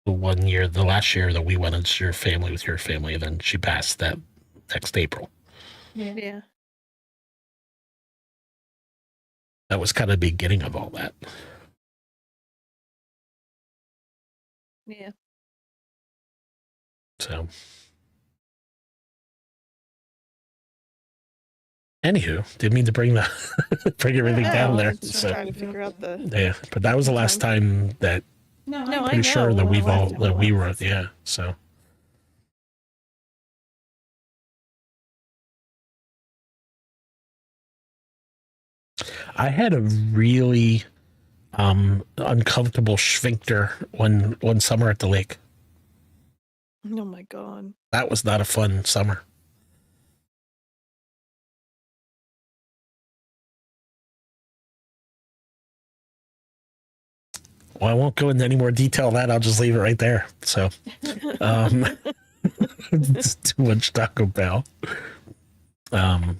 the last year that we went into your family with your family, and then she passed that next April. Yeah. That was kind of the beginning of all that. Yeah. So, anywho, didn't mean to bring everything down there. I'm just So, trying to figure out the. yeah, but that was the last time that No, No, I pretty sure that know. we were, yeah. So, I had a really uncomfortable sphincter one summer at the lake. Oh my god. That was not a fun summer. Well, I won't go into any more detail of that. I'll just leave it right there. So, it's too much Taco Bell. Yep.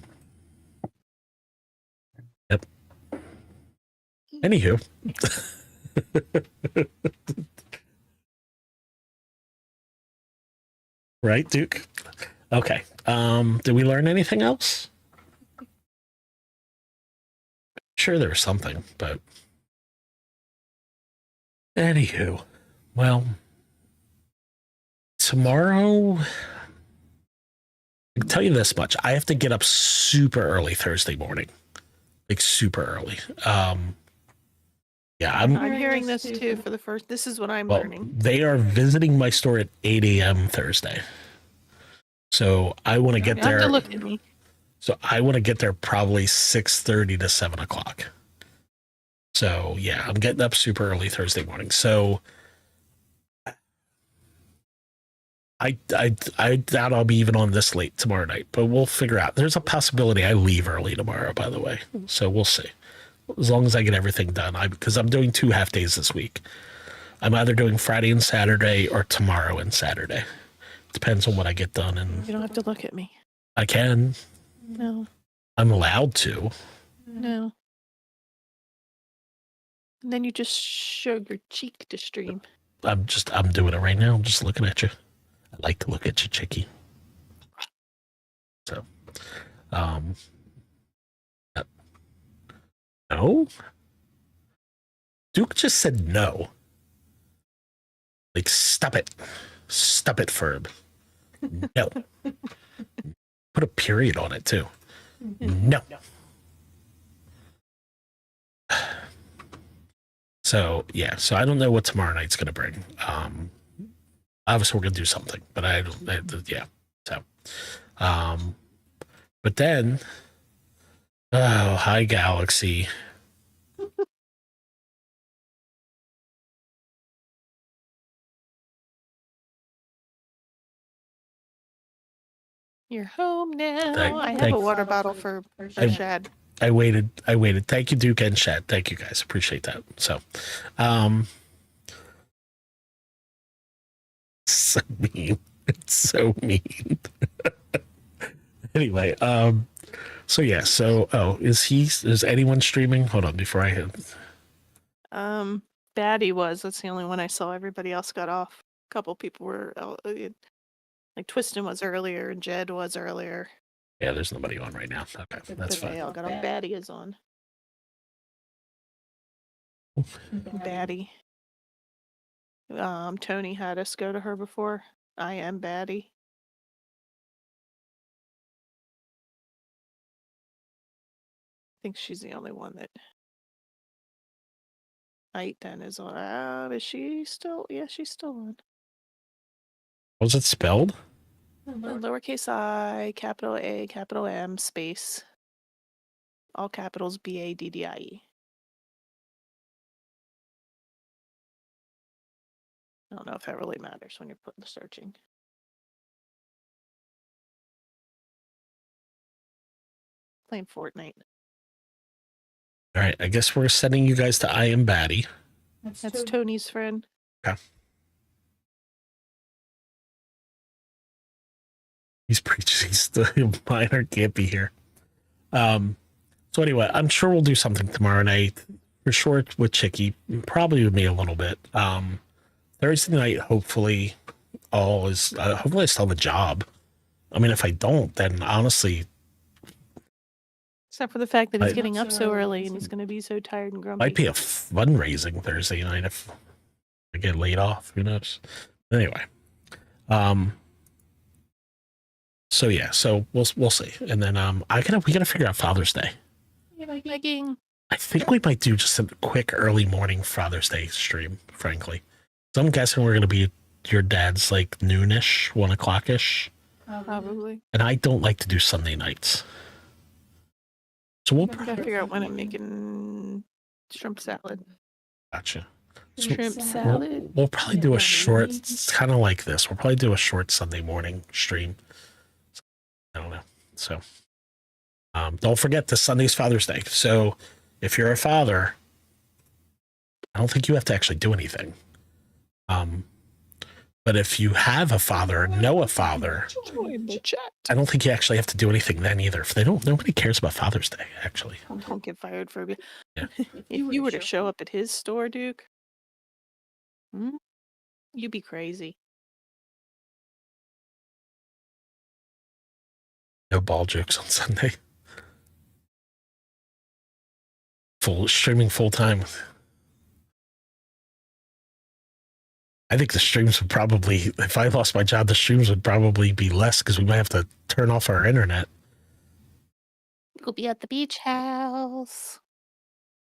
Anywho. Right, Duke? Okay. Did we learn anything else? Sure, there was something, but anywho, well, tomorrow, I can tell you this much. I have to get up super early Thursday morning. Like super early. Yeah, I'm hearing this too for the first. This is what I'm learning. They are visiting my store at 8 a.m. Thursday. So I want to get You have there. to look at me. So I want to get there probably 6:30 to 7 o'clock. So yeah, I'm getting up super early Thursday morning. So I doubt I'll be even on this late tomorrow night, but we'll figure out. There's a possibility I leave early tomorrow, by the way. So we'll see. As long as I get everything done, because I'm doing 2 half days this week. I'm either doing Friday and Saturday or tomorrow and Saturday. Depends on what I get done, and You don't have to look at me. I can. No. I'm allowed to. No. And then you just show your cheek to stream. I'm doing it right now. I'm just looking at you. I like to look at you, Chicky. So, no. Duke just said no. Like, stop it. Stop it, Ferb. No. Put a period on it, too. No. So, yeah. So, I don't know what tomorrow night's going to bring. Obviously, we're going to do something. But yeah. So, but then, oh, hi, Galaxy. You're home now. Thank- I have thank- a water bottle for I- Shad. I waited. Thank you, Duke and Shad. Thank you, guys. Appreciate that. So, so mean. It's so mean. Anyway, so yeah, is anyone streaming? Hold on before I hit. Batty was. That's the only one I saw. Everybody else got off. A couple people were like Twistin was earlier and Jed was earlier. Yeah, there's nobody on right now. Okay, that's But they fine. all got on. Batty is on. Batty. Tony had us go to her before. I am Batty. I think she's the only one that. Then is on. Is she still? Yeah, she's still on. Was it spelled? Lowercase I, capital A, capital M, space. All capitals BADDIE. I don't know if that really matters when you're putting the searching. Playing Fortnite. All right, I guess we're sending you guys to I am Batty. That's Tony's friend. Okay. He's preaching. He's the minor can't be here. So anyway, I'm sure we'll do something tomorrow night. For sure with Chicky, probably with me a little bit. Thursday night, hopefully I still have a job. I mean, if I don't, then honestly, Except for the fact that he's I- getting up so early and he's going to be so tired and grumpy. might be a fundraising Thursday night if I get laid off. Who knows? Anyway, so yeah, so we'll see, and then we gotta figure out Father's Day. Begging. I think we might do just a quick early morning Father's Day stream, frankly. So I'm guessing we're gonna be at your dad's like noonish, 1 o'clock ish, Probably. and I don't like to do Sunday nights. So we'll I gotta figure out when I'm making shrimp salad. gotcha. Shrimp salad. We'll probably do a short, it's kind of like this. We'll probably do a short Sunday morning stream. I don't know. So, don't forget this Sunday's Father's Day. So, if you're a father, I don't think you have to actually do anything. But if you have a father, know a father, Join the chat. I don't think you actually have to do anything then either. If they don't, nobody cares about Father's Day, actually. Don't get fired for it. Yeah. If you were to show up at his store, Duke, you'd be crazy. No ball jokes on Sunday. Streaming full time. I think the streams would probably, if I lost my job, the streams would probably be less because we might have to turn off our internet. We'll be at the beach house.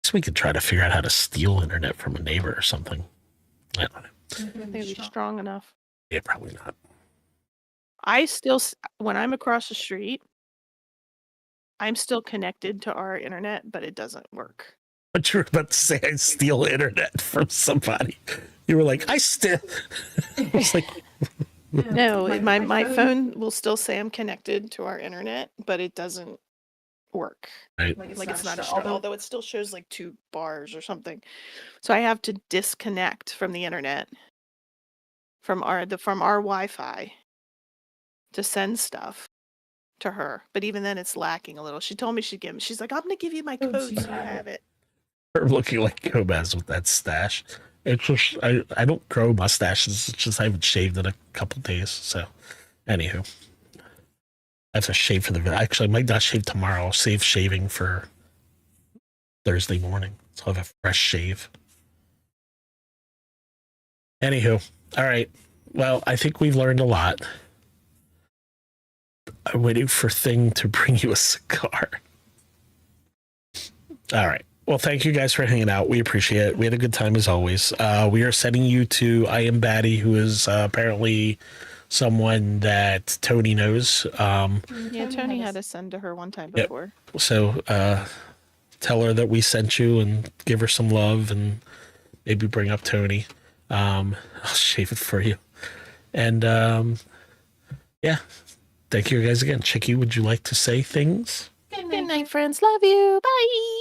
So we could try to figure out how to steal internet from a neighbor or something. I don't know. I think it'd be strong enough. Yeah, probably not. I still, when I'm across the street, I'm still connected to our internet, but it doesn't work. But you were about to say I steal internet from somebody. You were like, I still. I was like, No, my phone will still say I'm connected to our internet, but it doesn't work. right. Like it's not strong, although it still shows like 2 bars or something. So I have to disconnect from the internet from our Wi-Fi to send stuff to her. But even then, it's lacking a little. She told me she's like, I'm gonna give you my code so you have it. I'm looking like Gomez with that stash. It's just I don't grow mustaches. It's just I haven't shaved in a couple days. So, anywho, I have to shave for the video. Actually, I might not shave tomorrow. I'll save shaving for Thursday morning. So I'll have a fresh shave. Anywho, all right. Well, I think we've learned a lot. I'm waiting for Thing to bring you a cigar. All right. Well, thank you guys for hanging out. We appreciate it. We had a good time as always. We are sending you to I Am Batty, who is apparently someone that Tony knows. Yeah, Tony had to send to her one time Yep. before. So tell her that we sent you and give her some love and maybe bring up Tony. I'll shave it for you. And yeah, thank you guys again. Chicky, would you like to say things? Good night, friends. Love you. Bye.